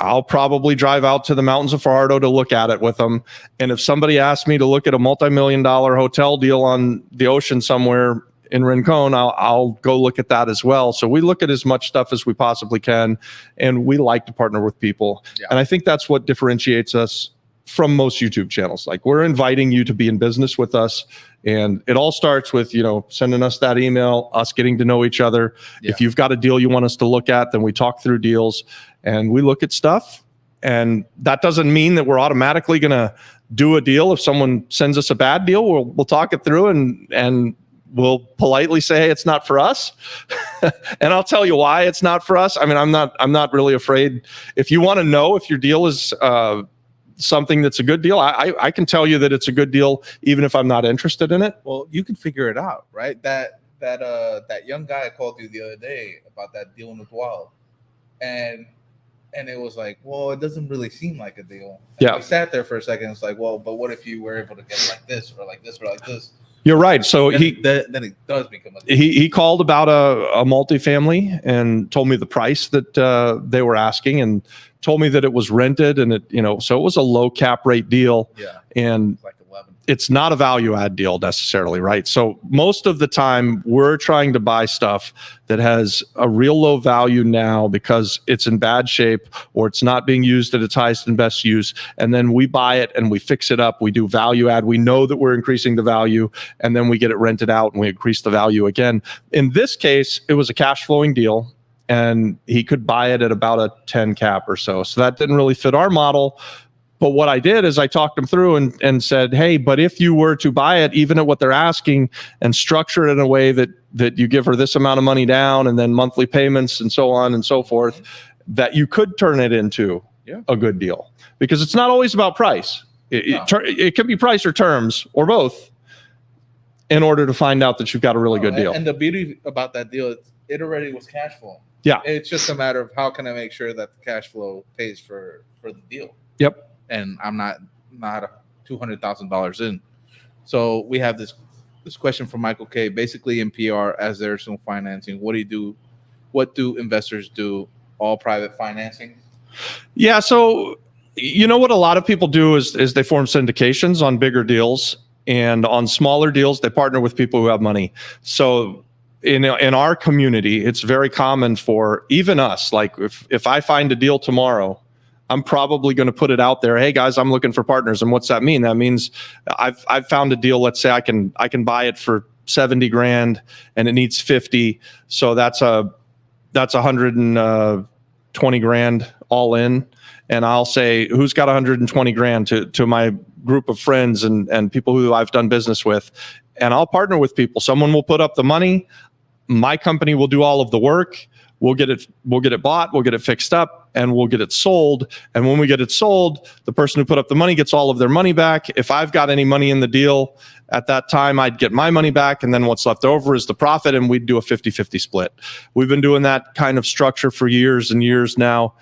I'll probably drive out to the mountains of Fajardo to look at it with them. And if somebody asks me to look at a multi-million-dollar hotel deal on the ocean somewhere in Rincon, I'll go look at that as well. So we look at as much stuff as we possibly can, and we like to partner with people. Yeah. And I think that's what differentiates us from most YouTube channels. Like, we're inviting you to be in business with us. And it all starts with, sending us that email, us getting to know each other. Yeah. If you've got a deal you want us to look at, then we talk through deals and we look at stuff. And that doesn't mean that we're automatically going to do a deal. If someone sends us a bad deal, we'll talk it through and we'll politely say, hey, it's not for us. And I'll tell you why it's not for us. I mean, I'm not really afraid. If you want to know if your deal is, something that's a good deal, I can tell you that it's a good deal even if I'm not interested in it. Well, you can figure it out, right? That young guy I called you the other day about that deal in the Wild, and it was like, well, it doesn't really seem like a deal. And yeah, we sat there for a second. It's like, well, but what if you were able to get like this or like this or like this? You're right. So then it does become a deal. He called about a multifamily and told me the price that they were asking, and told me that it was rented, and so it was a low cap rate deal. Yeah. And like 11. It's not a value add deal necessarily, right? So most of the time we're trying to buy stuff that has a real low value now because it's in bad shape or it's not being used at its highest and best use. And then we buy it and we fix it up. We do value add. We know that we're increasing the value, and then we get it rented out and we increase the value again. In this case, it was a cash flowing deal, and he could buy it at about a 10 cap or so. So that didn't really fit our model. But what I did is I talked him through and said, hey, but if you were to buy it, even at what they're asking, and structure it in a way that you give her this amount of money down and then monthly payments and so on and so forth, that you could turn it into a good deal. Because it's not always about price. It could be price or terms or both in order to find out that you've got a really good deal. And the beauty about that deal, it already was cash flow. Yeah. It's just a matter of how can I make sure that the cash flow pays for the deal. Yep. And I'm not $200,000 in. So we have this question from Michael K. Basically, in PR, as there's no financing, what do you do? What do investors do? All private financing? Yeah. So what a lot of people do is they form syndications on bigger deals, and on smaller deals they partner with people who have money. So in our community, it's very common for even us. Like if I find a deal tomorrow, I'm probably going to put it out there. Hey guys, I'm looking for partners. And what's that mean? That means I've found a deal. Let's say I can buy it for 70 grand and it needs 50. So that's 120 grand all in. And I'll say, who's got 120 grand to my group of friends and people who I've done business with. And I'll partner with people. Someone will put up the money. My company will do all of the work. We'll get it bought. We'll get it fixed up. and we'll get it sold. And when we get it sold, the person who put up the money gets all of their money back. If I've got any money in the deal at that time, I'd get my money back, and then what's left over is the profit, and we'd do a 50-50 split. We've been doing that kind of structure for years and years now.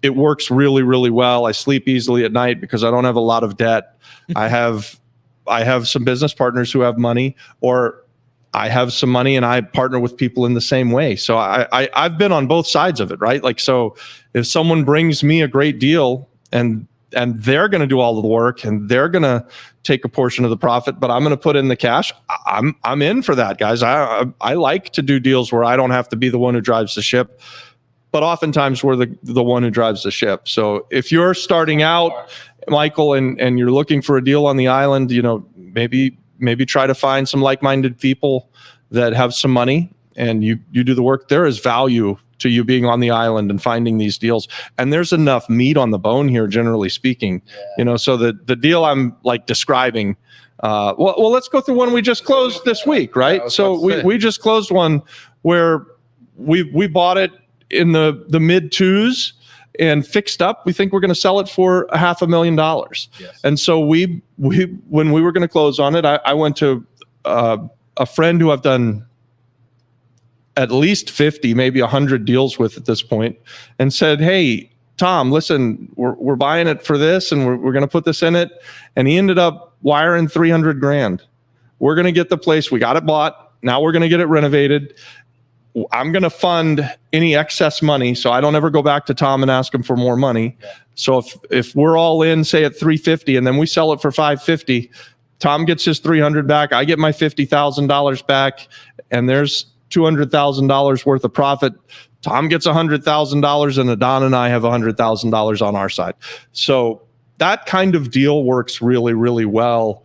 It works really, really well. I sleep easily at night because I don't have a lot of debt. I have some business partners who have money, or I have some money and I partner with people in the same way. So I've been on both sides of it, right? Like, so if someone brings me a great deal and they're going to do all of the work and they're going to take a portion of the profit, but I'm going to put in the cash, I'm in for that, guys. I like to do deals where I don't have to be the one who drives the ship, but oftentimes we're the one who drives the ship. So if you're starting out, Michael, and you're looking for a deal on the island, maybe try to find some like-minded people that have some money, and you do the work. There is value to you being on the island and finding these deals, and there's enough meat on the bone here, generally speaking. So the deal I'm like describing, well, let's go through one we just closed this week, right? So we just closed one where we bought it in the mid twos and fixed up. We think we're going to sell it for $500,000. Yes. And so we when we were going to close on it, I went to a friend who I've done at least 50, maybe 100 deals with at this point, and said, "Hey, Tom, listen, we're buying it for this, and we're going to put this in it." And he ended up wiring $300,000. We're going to get the place. We got it bought. Now we're going to get it renovated. I'm going to fund any excess money, so I don't ever go back to Tom and ask him for more money. Yeah. So if we're all in, say at $350, and then we sell it for $550, Tom gets his $300 back. I get my $50,000 back, and there's $200,000 worth of profit. Tom gets $100,000, and Adon and I have $100,000 on our side. So that kind of deal works really, really well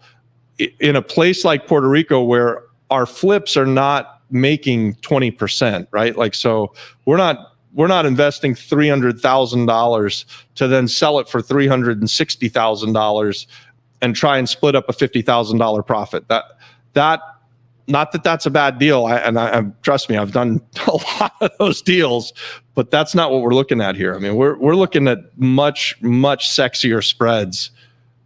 in a place like Puerto Rico, where our flips are not making 20%, right? Like, so we're not investing $300,000 to then sell it for $360,000 and try and split up a $50,000 profit. That not that that's a bad deal. I trust me, I've done a lot of those deals, but that's not what we're looking at here. I mean, we're looking at much sexier spreads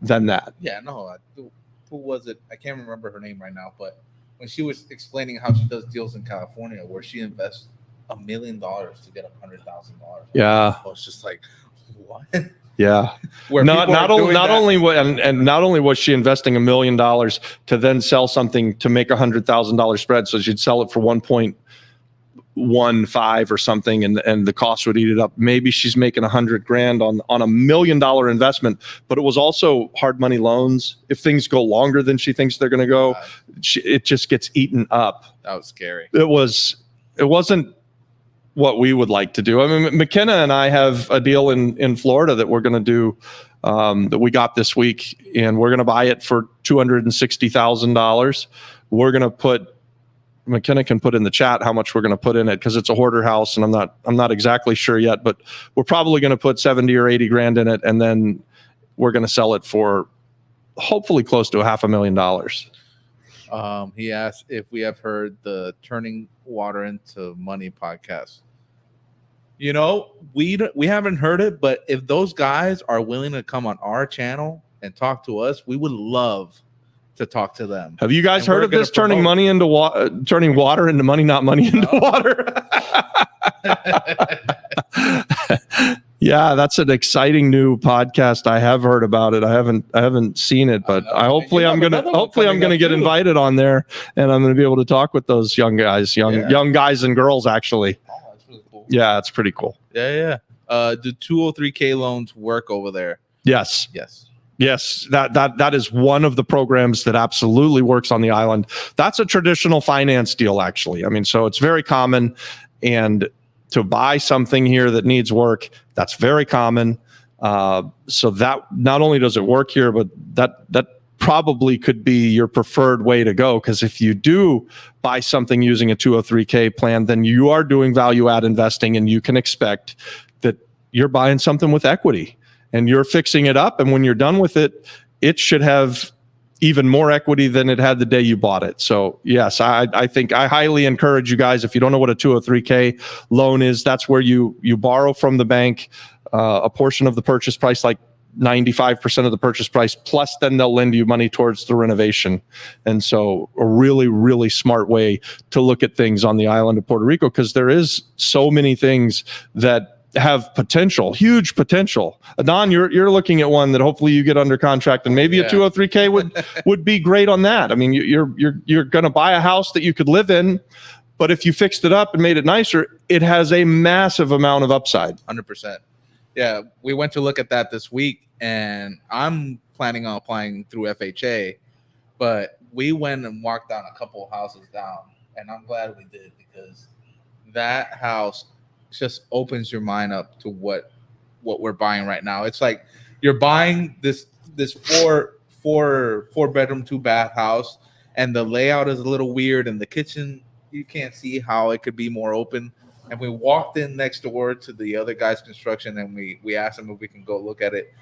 than that. Yeah, no. Who was it? I can't remember her name right now, but when she was explaining how she does deals in California where she invests $1 million to get $100,000. Yeah. I was just like, what? Yeah. Where not only was she investing $1 million to then sell something to make $100,000 spread, so she'd sell it for 1.15 or something, and the cost would eat it up. Maybe she's making $100,000 on $1 million investment, but it was also hard money loans. If things go longer than she thinks they're going to go, it just gets eaten up. That was scary. It wasn't what we would like to do. I mean, McKenna and I have a deal in Florida that we're going to do, that we got this week, and we're going to buy it for $260,000. We're going to put, McKenna can put in the chat how much we're going to put in it, because it's a hoarder house, and I'm not exactly sure yet, but we're probably going to put 70 or 80 grand in it, and then we're going to sell it for hopefully close to $500,000. He asked if we have heard the Turning Water into Money podcast. We haven't heard it, but if those guys are willing to come on our channel and talk to us, we would love to talk to them. Have you guys heard of this turning water into money, not money into water? Yeah, that's an exciting new podcast. I have heard about it. I haven't seen it, but hopefully I'm gonna get invited on there, and I'm gonna be able to talk with those young guys and girls actually. Oh, that's really cool. Yeah, it's pretty cool. Yeah. Do 203k loans work over there? Yes. That is one of the programs that absolutely works on the island. That's a traditional finance deal, actually. I mean, so it's very common, and to buy something here that needs work, that's very common. So that not only does it work here, but that probably could be your preferred way to go, because if you do buy something using a 203k plan, then you are doing value add investing, and you can expect that you're buying something with equity and you're fixing it up, and when you're done with it, it should have even more equity than it had the day you bought it. So yes, I think I highly encourage you guys, if you don't know what a 203k loan is, that's where you borrow from the bank a portion of the purchase price, like 95% of the purchase price, plus then they'll lend you money towards the renovation. And so a really, really smart way to look at things on the island of Puerto Rico, because there is so many things that have potential, huge potential. Don, you're looking at one that hopefully you get under contract, and maybe a 203K would be great on that. I mean, you're going to buy a house that you could live in, but if you fixed it up and made it nicer, it has a massive amount of upside. 100%. Yeah, we went to look at that this week, and I'm planning on applying through FHA, but we went and walked down a couple of houses down, and I'm glad we did, because that house just opens your mind up to what we're buying right now. It's like you're buying this 4 bedroom 2 bath house, and the layout is a little weird, and the kitchen, you can't see how it could be more open. And we walked in next door to the other guy's construction, and we asked them if we can go look at it.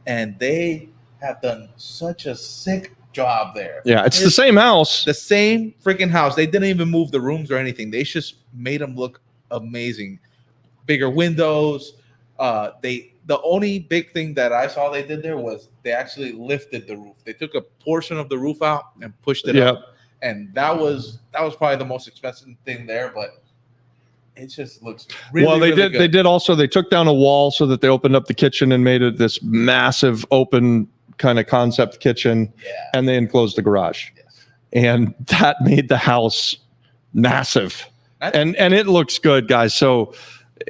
And they have done such a sick job there. Yeah, it's the same house. The same freaking house. They didn't even move the rooms or anything. They just made them look amazing. Bigger windows. The only big thing that I saw they did there was they actually lifted the roof. They took a portion of the roof out and pushed it up. And that was probably the most expensive thing there, but it just looks really, well, really good. They did also, they took down a wall so that they opened up the kitchen and made it this massive open kind of concept kitchen. And they enclosed the garage. And that made the house massive. And it looks good, guys. So,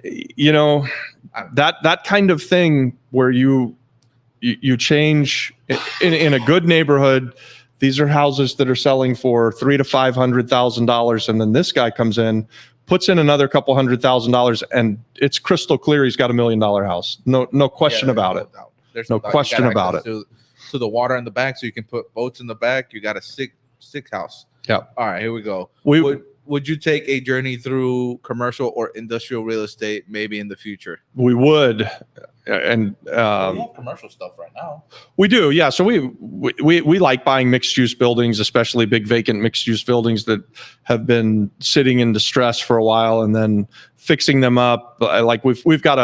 you know, that kind of thing where you change in a good neighborhood. These are houses that are selling for $300,000 to $500,000, and then this guy comes in, puts in another couple $100,000, and it's crystal clear he's got $1 million house. No question about it. There's no question about it. To the water in the back, so you can put boats in the back. You got a sick house. Yeah. All right, here we go. Would you take a journey through commercial or industrial real estate maybe in the future? We would. And we have commercial stuff right now. We do, yeah. So we like buying mixed use buildings, especially big vacant mixed use buildings that have been sitting in distress for a while, and then fixing them up. Like we've got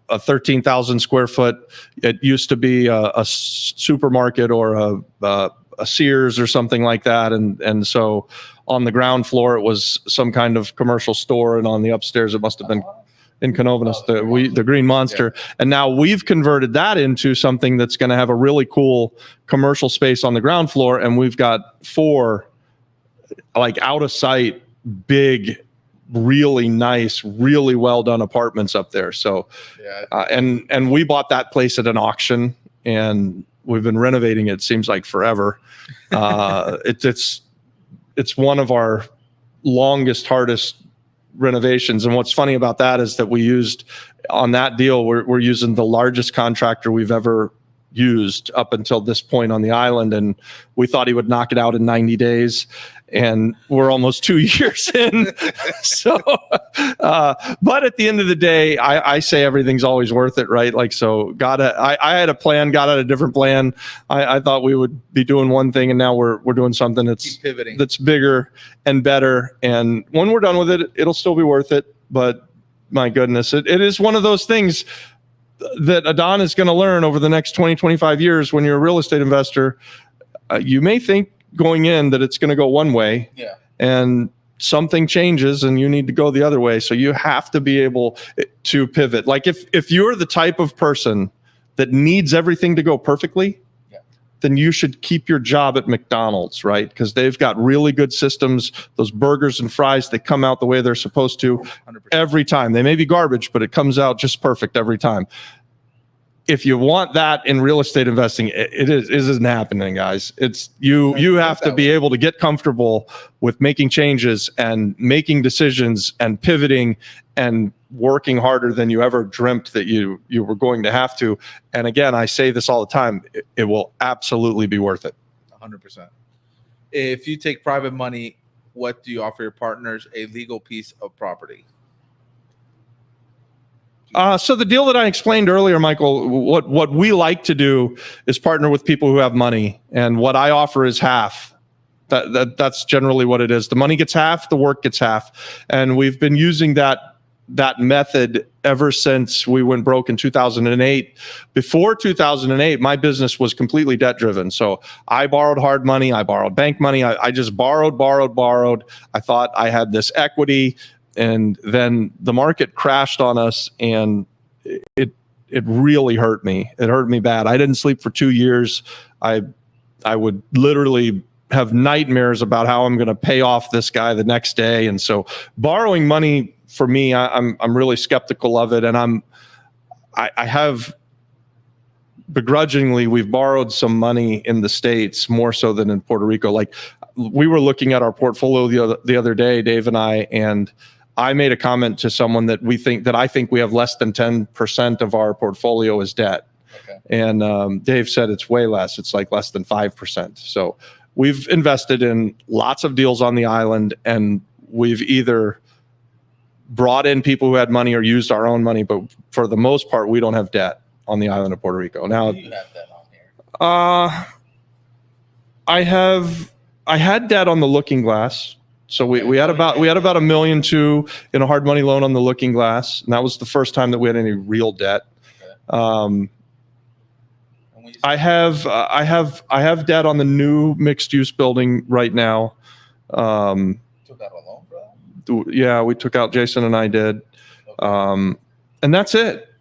a 13,000 square foot. It used to be a supermarket or a Sears or something like that, and so on the ground floor it was some kind of commercial store, and on the upstairs it must have been in Canovanas, the Green Monster. Yeah. And now we've converted that into something that's going to have a really cool commercial space on the ground floor, and we've got 4 like out of sight, big, really nice, really well done apartments up there. So and we bought that place at an auction, and we've been renovating it, seems like forever. It's one of our longest, hardest renovations. And what's funny about that is that we used on that deal, we're using the largest contractor we've ever used up until this point on the island, and we thought he would knock it out in 90 days, and we're almost 2 years in. So but at the end of the day, I say everything's always worth it, right? Like, so I had a plan, got out a different plan. I thought we would be doing one thing, and now we're doing something that's bigger and better, and when we're done with it, it'll still be worth it. But my goodness, it is one of those things that Adon is going to learn over the next 20, 25 years. When you're a real estate investor, you may think going in that it's going to go one way, and something changes and you need to go the other way. So you have to be able to pivot. Like if you're the type of person that needs everything to go perfectly, then you should keep your job at McDonald's, right? Because they've got really good systems. Those burgers and fries, they come out the way they're supposed to 100%. Every time. They may be garbage, but it comes out just perfect every time. If you want that in real estate investing, it isn't happening, guys. It's you have to be able to get comfortable with making changes and making decisions and pivoting and working harder than you ever dreamt that you were going to have to. And again, I say this all the time, it will absolutely be worth it. 100%. If you take private money, what do you offer your partners? A legal piece of property. So the deal that I explained earlier, Michael, what we like to do is partner with people who have money, and what I offer is half. That's generally what it is. The money gets half, the work gets half, and we've been using that that method ever since we went broke in 2008. Before 2008, my business was completely debt driven. So I borrowed hard money. I borrowed bank money. I just borrowed. I thought I had this equity, and then the market crashed on us, and it really hurt me. It hurt me bad. I didn't sleep for 2 years. I would literally have nightmares about how I'm going to pay off this guy the next day. And so borrowing money for me, I'm really skeptical of it. And I have begrudgingly, we've borrowed some money in the States more so than in Puerto Rico. Like, we were looking at our portfolio the other day, Dave and I made a comment to someone that I think we have less than 10% of our portfolio is debt. Okay. And Dave said it's way less. It's like less than 5%. So we've invested in lots of deals on the island, and we've either brought in people who had money or used our own money. But for the most part, we don't have debt on the island of Puerto Rico. Now, do you have debt on here? I had debt on the Looking Glass. So we had about $1.2 million in a hard money loan on the Looking Glass, and that was the first time that we had any real debt. Okay. I have debt on the new mixed use building right now. Took out a loan for that? Yeah, we took out. Jason and I did, Okay. and that's it.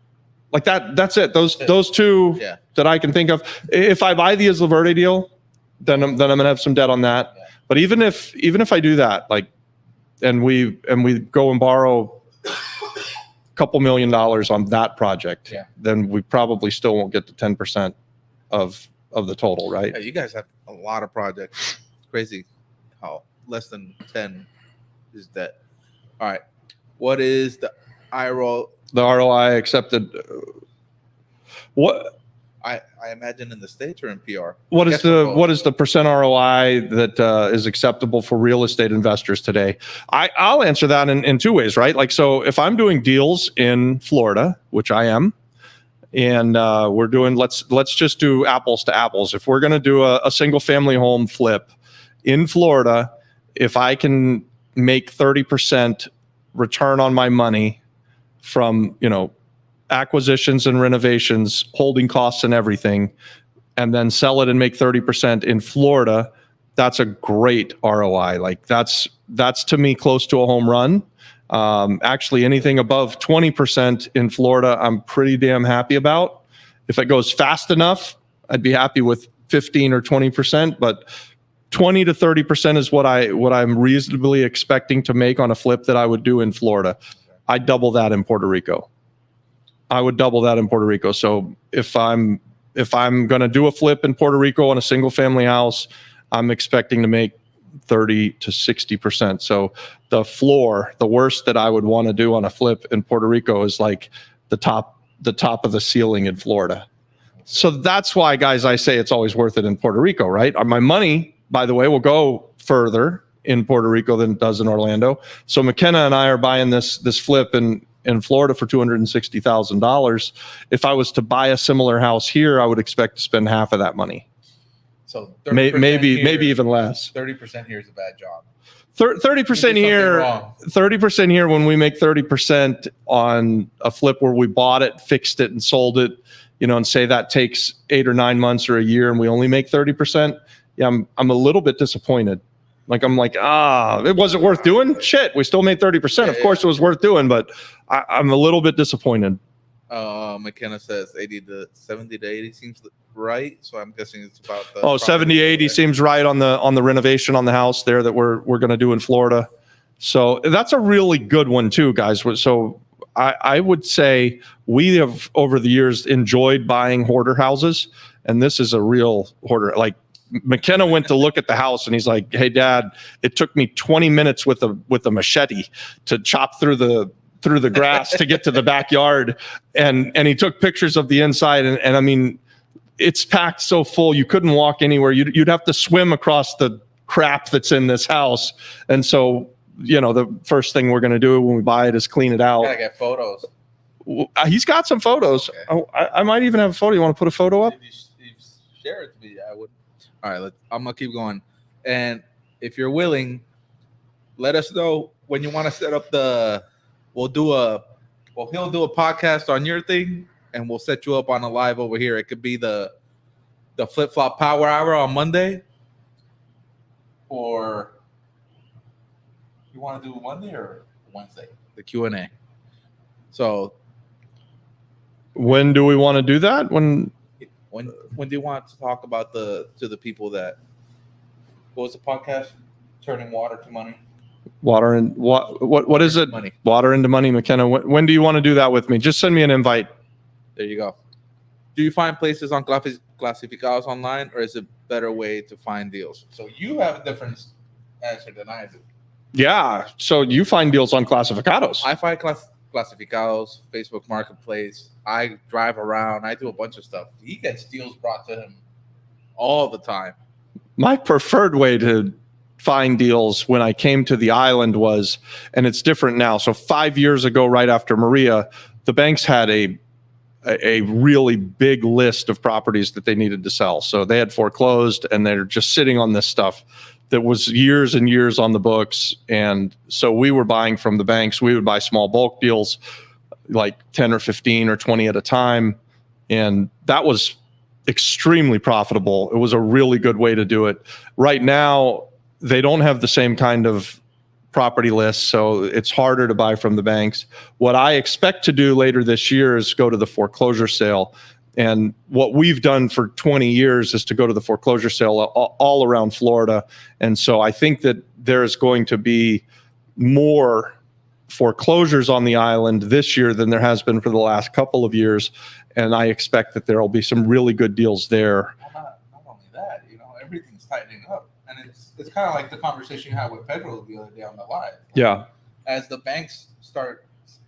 Like that's it. Those two that I can think of. If I buy the Isla Verde deal, then I'm gonna have some debt on that. Yeah. But even if I do that, like, and we go and borrow a couple $1 million on that project, then we probably still won't get to 10% of the total, right? Yeah, you guys have a lot of projects. It's crazy how less than 10 is debt. All right. What is the IRO? The ROI accepted. What? I imagine in the States or in PR. What is the percent ROI that is acceptable for real estate investors today? I'll answer that in two ways, right? Like, so if I'm doing deals in Florida, which I am, and we're doing, let's just do apples to apples. If we're going to do a single family home flip in Florida, if I can make 30% return on my money from, acquisitions and renovations, holding costs and everything, and then sell it and make 30% in Florida, that's a great ROI. Like, that's to me close to a home run. Actually, anything above 20% in Florida, I'm pretty damn happy about. If it goes fast enough, I'd be happy with 15 or 20%, but 20 to 30% is what I'm reasonably expecting to make on a flip that I would do in Florida. I'd double that in Puerto Rico. So if I'm going to do a flip in Puerto Rico on a single family house, I'm expecting to make 30 to 60%. So the worst that I would want to do on a flip in Puerto Rico is like the top of the ceiling in Florida. So that's why, guys, I say it's always worth it in Puerto Rico, right? My money, by the way, will go further in Puerto Rico than it does in Orlando. So McKenna and I are buying this flip in Florida for $260,000. If I was to buy a similar house here, I would expect to spend half of that money. So maybe even less. 30% here is a bad job. 30% here. 30% here. When we make 30% on a flip where we bought it, fixed it, and sold it, and say that takes 8 or 9 months or a year, and we only make 30%. Yeah, I'm a little bit disappointed. Like, I'm like, it wasn't worth doing. Shit, we still made 30%. Of course, it was worth doing, but I'm a little bit disappointed. McKenna says 70 to 80 seems right. So I'm guessing it's about the 70, 80 seems right on the renovation on the house there that we're going to do in Florida. So that's a really good one too, guys. So I would say we have over the years enjoyed buying hoarder houses, and this is a real hoarder. Like, McKenna went to look at the house and he's like, "Hey, Dad, it took me 20 minutes with a machete to chop through the grass to get to the backyard." And he took pictures of the inside. And I mean, it's packed so full, you couldn't walk anywhere. You'd have to swim across the crap that's in this house. And so, the first thing we're going to do when we buy it is clean it out. Gotta get photos. He's got some photos. Okay. Oh, I might even have a photo. You want to put a photo up? If you share it to me, I would. All right, I'm going to keep going. And if you're willing, let us know when you want to set up the He'll do a podcast on your thing, and we'll set you up on a live over here. It could be the Flip Flop Power Hour on Monday, or you want to do Monday or Wednesday, the Q&A. So when do we want to do that? When do you want to talk about to the people that, what was the podcast? Turning water to money. Water and what is it? Money. Water into money, McKenna. When do you want to do that with me? Just send me an invite. There you go. Do you find places on clasificados online, or is it a better way to find deals? So you have a different answer than I do. Yeah. So you find deals on clasificados. I find clasificados, Facebook Marketplace. I drive around. I do a bunch of stuff. He gets deals brought to him all the time. My preferred way to find deals when I came to the island was, and it's different now. So 5 years ago, right after Maria, the banks had a really big list of properties that they needed to sell. So they had foreclosed, and they're just sitting on this stuff that was years and years on the books. And so we were buying from the banks. We would buy small bulk deals, like 10 or 15 or 20 at a time. And that was extremely profitable. It was a really good way to do it. Right now, they don't have the same kind of property lists, so it's harder to buy from the banks. What I expect to do later this year is go to the foreclosure sale. And what we've done for 20 years is to go to the foreclosure sale all around Florida. And so I think that there's going to be more foreclosures on the island this year than there has been for the last couple of years. And I expect that there will be some really good deals there. Well, not only that, everything's tightening up. And it's kind of like the conversation you had with Pedro the other day on the live. Yeah. As the banks start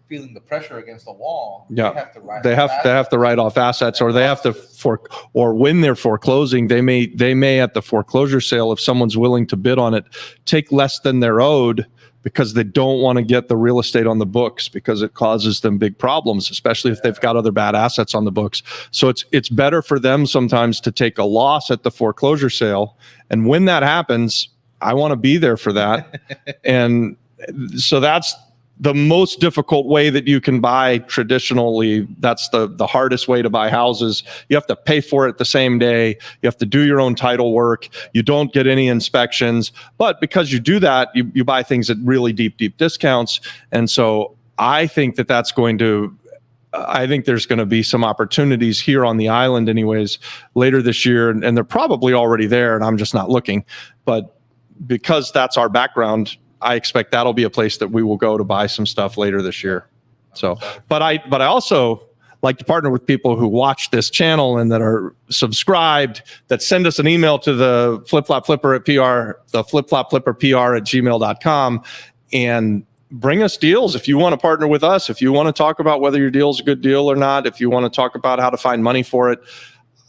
feeling the pressure against the wall, yeah, they have to write off assets, or they have to or when they're foreclosing, they may at the foreclosure sale, if someone's willing to bid on it, take less than they're owed, because they don't want to get the real estate on the books, because it causes them big problems, especially if they've got other bad assets on the books. So it's better for them sometimes to take a loss at the foreclosure sale. And when that happens, I want to be there for that. And so that's the most difficult way that you can buy traditionally. That's the hardest way to buy houses. You have to pay for it the same day. You have to do your own title work. You don't get any inspections. But because you do that, you buy things at really deep discounts. And so I think that's going to, I think there's going to be some opportunities here on the island anyways later this year. And they're probably already there, and I'm just not looking. But because that's our background, I expect that'll be a place that we will go to buy some stuff later this year. So, but I also like to partner with people who watch this channel and that are subscribed, that send us an email to the Flip Flop Flipper at PR, the Flip Flop Flipper PR at gmail.com, and bring us deals. If you want to partner with us, if you want to talk about whether your deal is a good deal or not, if you want to talk about how to find money for it,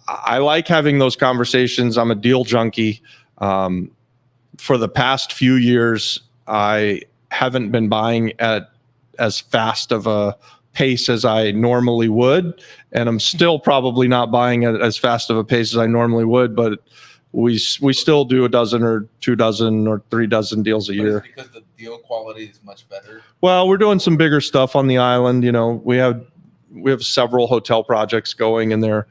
I like having those conversations. I'm a deal junkie. For the past few years, I haven't been buying at as fast of a pace as I normally would, and I'm still probably not buying at as fast of a pace as I normally would, but we still do a dozen or 2 dozen or 3 dozen deals a year. Because the deal quality is much better. Well, we're doing some bigger stuff on the island. We have several hotel projects going in there.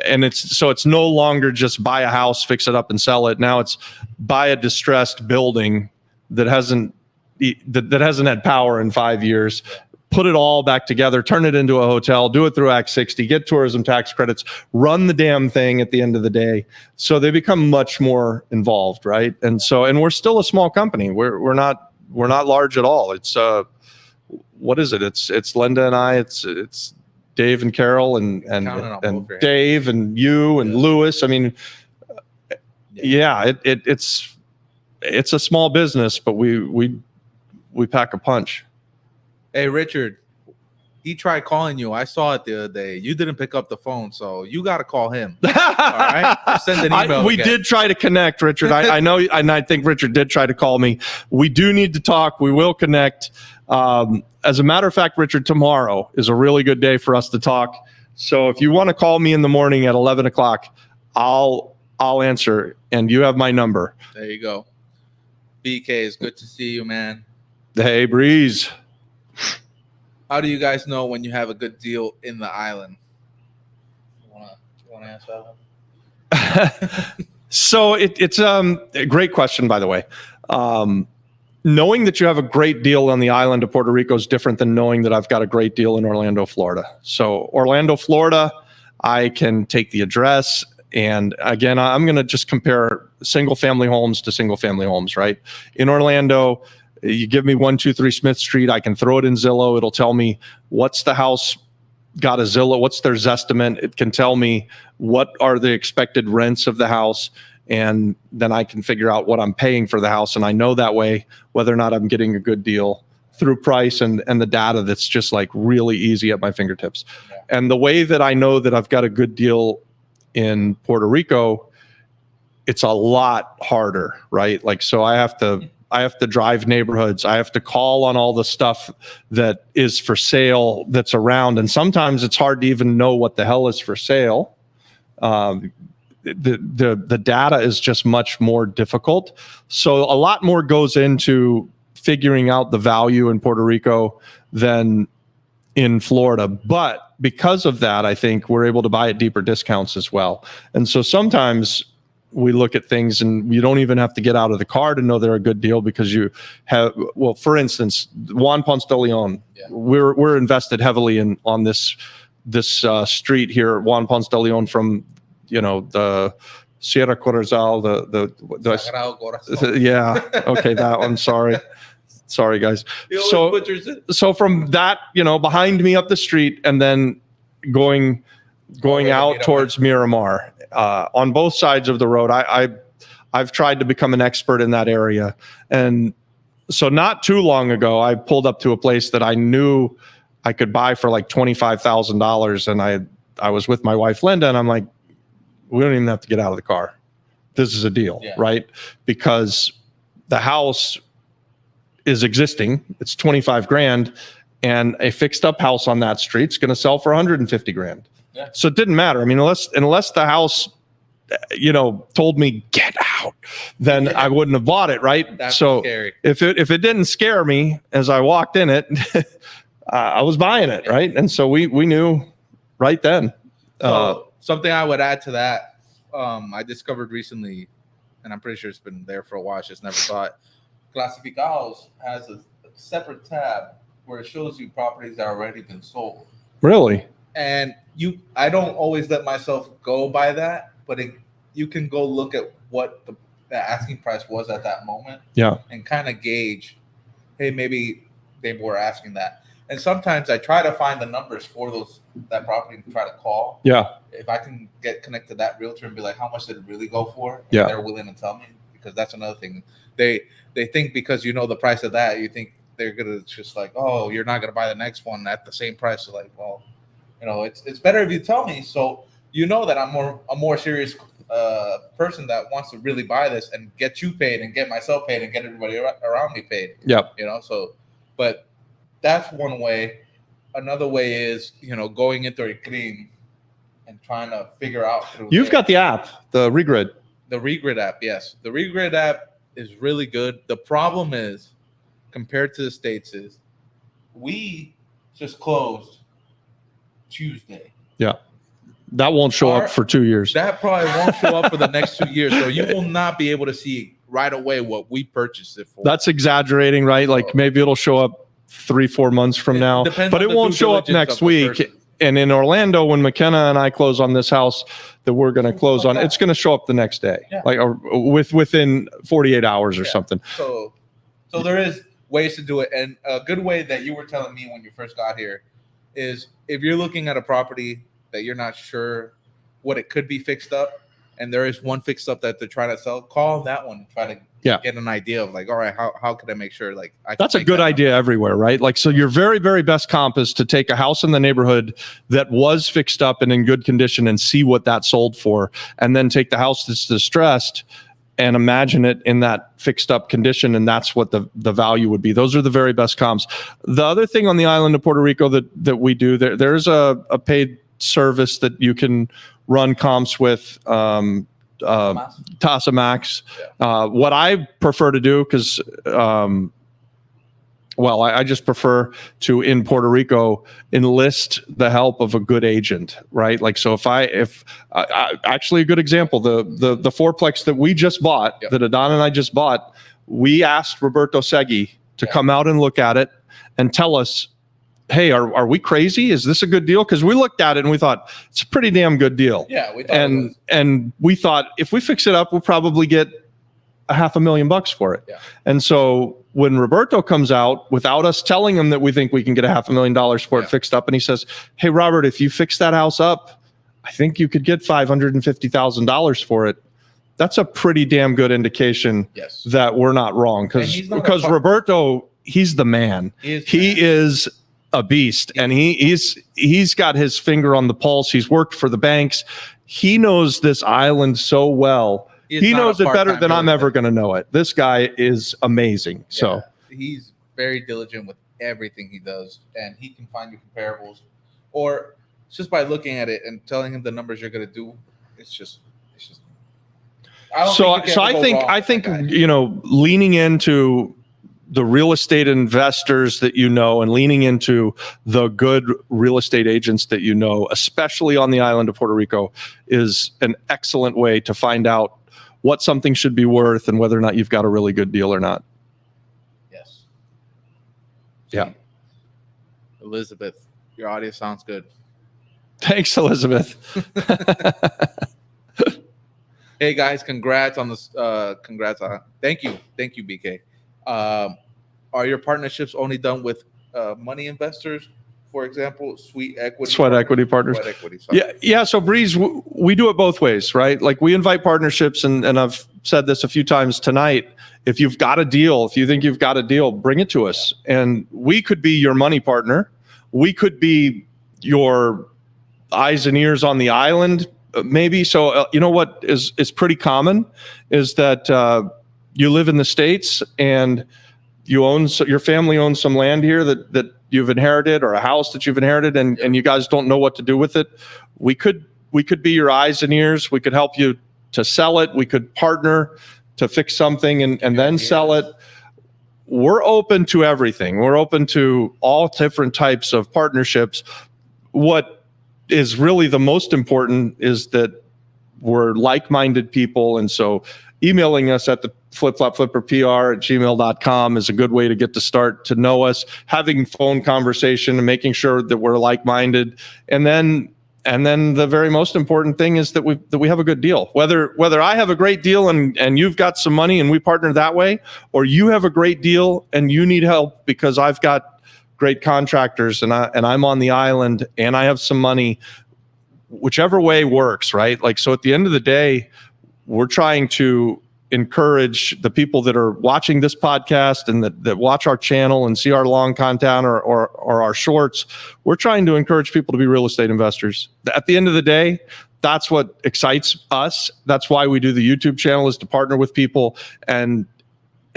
And it's no longer just buy a house, fix it up, and sell it. Now it's buy a distressed building that hasn't had power in 5 years, put it all back together, turn it into a hotel, do it through Act 60, get tourism tax credits, run the damn thing at the end of the day. So they become much more involved, right? And we're still a small company. We're not large at all. It's what is it? It's Linda and I. It's Dave and Carol and Dave and you and Lewis. I mean, it's a small business, but we pack a punch. Hey, Richard, he tried calling you. I saw it the other day. You didn't pick up the phone, so you got to call him. All right? Send an email. We did try to connect, Richard. I know, and I think Richard did try to call me. We do need to talk. We will connect. As a matter of fact, Richard, tomorrow is a really good day for us to talk. So if you want to call me in the morning at 11 o'clock, I'll answer, and you have my number. There you go. BK, it's good to see you, man. Hey, Breeze. How do you guys know when you have a good deal in the island? You want to answer that one? So it's a great question, by the way. Knowing that you have a great deal on the island of Puerto Rico is different than knowing that I've got a great deal in Orlando, Florida. So Orlando, Florida, I can take the address. And again, I'm going to just compare single family homes to single family homes, right? In Orlando, you give me 123 Smith Street, I can throw it in Zillow. It'll tell me what's the house got a Zillow, what's their Zestimate. It can tell me what are the expected rents of the house. And then I can figure out what I'm paying for the house. And I know that way whether or not I'm getting a good deal through price and the data that's just like really easy at my fingertips. Yeah. And the way that I know that I've got a good deal in Puerto Rico, it's a lot harder, right? Like, so I have to drive neighborhoods. I have to call on all the stuff that is for sale that's around. And sometimes it's hard to even know what the hell is for sale. The data is just much more difficult. So a lot more goes into figuring out the value in Puerto Rico than in Florida. But because of that, I think we're able to buy at deeper discounts as well. And so sometimes we look at things and you don't even have to get out of the car to know they're a good deal because you have, well, for instance, Juan Ponce de Leon, we're invested heavily on this street here, Juan Ponce de Leon, from the Sierra Corazal, yeah, okay, that one. Sorry, guys. So from that, behind me up the street, and then going out towards Miramar, on both sides of the road, I've tried to become an expert in that area, and so not too long ago, I pulled up to a place that I knew I could buy for like $25,000, and I was with my wife Linda, and I'm like, we don't even have to get out of the car. This is a deal, right? Because the house is existing. It's 25 grand, and a fixed up house on that street's going to sell for 150 grand. Yeah. So it didn't matter. I mean, unless the house, told me get out, then I wouldn't have bought it, right? That's so scary. If it didn't scare me as I walked in it, I was buying it, right? And so we knew right then. Something I would add to that, I discovered recently, and I'm pretty sure it's been there for a while, I just never saw it. Clasificados has a separate tab where it shows you properties that have already been sold. Really? And I don't always let myself go by that, but you can go look at what the asking price was at that moment. Yeah. And kind of gauge, hey, maybe they were asking that. And sometimes I try to find the numbers for that property and try to call. Yeah. If I can get connected to that realtor and be like, how much did it really go for? Yeah. They're willing to tell me, because that's another thing. They think because the price of that, you think they're gonna just like, oh, you're not gonna buy the next one at the same price. So like, well, it's better if you tell me, so that I'm a more serious person that wants to really buy this and get you paid and get myself paid and get everybody around me paid. Yep. So, but that's one way. Another way is, going into a clean and trying to figure out. You've got the app, the Regrid. The Regrid app, yes. The Regrid app is really good. The problem is, compared to the States, is we just closed Tuesday. Yeah. That won't show up for 2 years. That probably won't show up for the next 2 years. So you will not be able to see right away what we purchased it for. That's exaggerating, right? Like maybe it'll show up 3-4 months from now, but it won't show up next week. And in Orlando, when McKenna and I close on this house that we're going to close on, it's going to show up the next day, or within 48 hours or something. So there is ways to do it. And a good way that you were telling me when you first got here is, if you're looking at a property that you're not sure what it could be fixed up, and there is one fixed up that they're trying to sell, call that one and try to get an idea of like, all right, how could I make sure that's a good idea everywhere, right? Like, so your very, very best comp is to take a house in the neighborhood that was fixed up and in good condition and see what that sold for, and then take the house that's distressed and imagine it in that fixed up condition, and that's what the value would be. Those are the very best comps. The other thing on the island of Puerto Rico that we do, there's a paid service that you can run comps with, Tasa Max. What I prefer to do, because well, I just prefer to, in Puerto Rico, enlist the help of a good agent, right? Like, so if actually a good example, the fourplex that we just bought, that Adon and I just bought, we asked Roberto Segui to come out and look at it and tell us, hey, are we crazy? Is this a good deal? Because we looked at it and we thought it's a pretty damn good deal. Yeah, we thought and we thought if we fix it up, we'll probably get $500,000 for it. Yeah. And so when Roberto comes out without us telling him that we think we can get $500,000 for it fixed up, and he says, hey, Robert, if you fix that house up, I think you could get $550,000 for it. That's a pretty damn good indication that we're not wrong. Because Roberto, he's the man. He is a beast, and he's got his finger on the pulse. He's worked for the banks. He knows this island so well. He knows it better than I'm ever going to know it. This guy is amazing. So he's very diligent with everything he does, and he can find you comparables, or just by looking at it and telling him the numbers you're going to do. It's just. I think leaning into the real estate investors that you know, and leaning into the good real estate agents that you know, especially on the island of Puerto Rico, is an excellent way to find out what something should be worth and whether or not you've got a really good deal or not. Yes. Yeah. Elizabeth, your audio sounds good. Thanks, Elizabeth. Hey guys, congrats on this. Thank you, BK. Are your partnerships only done with money investors, for example, sweat equity partners? Yeah. So Breeze, we do it both ways, right? Like, we invite partnerships, and I've said this a few times tonight. If you've got a deal, if you think you've got a deal, bring it to us, and we could be your money partner. We could be your eyes and ears on the island, maybe. So you know what is pretty common is that you live in the States and your family owns some land here that you've inherited, or a house that you've inherited, and you guys don't know what to do with it. We could be your eyes and ears. We could help you to sell it. We could partner to fix something and then sell it. We're open to everything. We're open to all different types of partnerships. What is really the most important is that we're like-minded people. And so emailing us at the flipflopflipperpr@gmail.com is a good way to get to start to know us, having phone conversation and making sure that we're like-minded. And then the very most important thing is that we have a good deal. Whether I have a great deal and you've got some money and we partner that way, or you have a great deal and you need help because I've got great contractors and I'm on the island and I have some money, whichever way works, right? Like, so at the end of the day, we're trying to encourage the people that are watching this podcast and that watch our channel and see our long content or our shorts. We're trying to encourage people to be real estate investors. At the end of the day, that's what excites us. That's why we do the YouTube channel, is to partner with people, and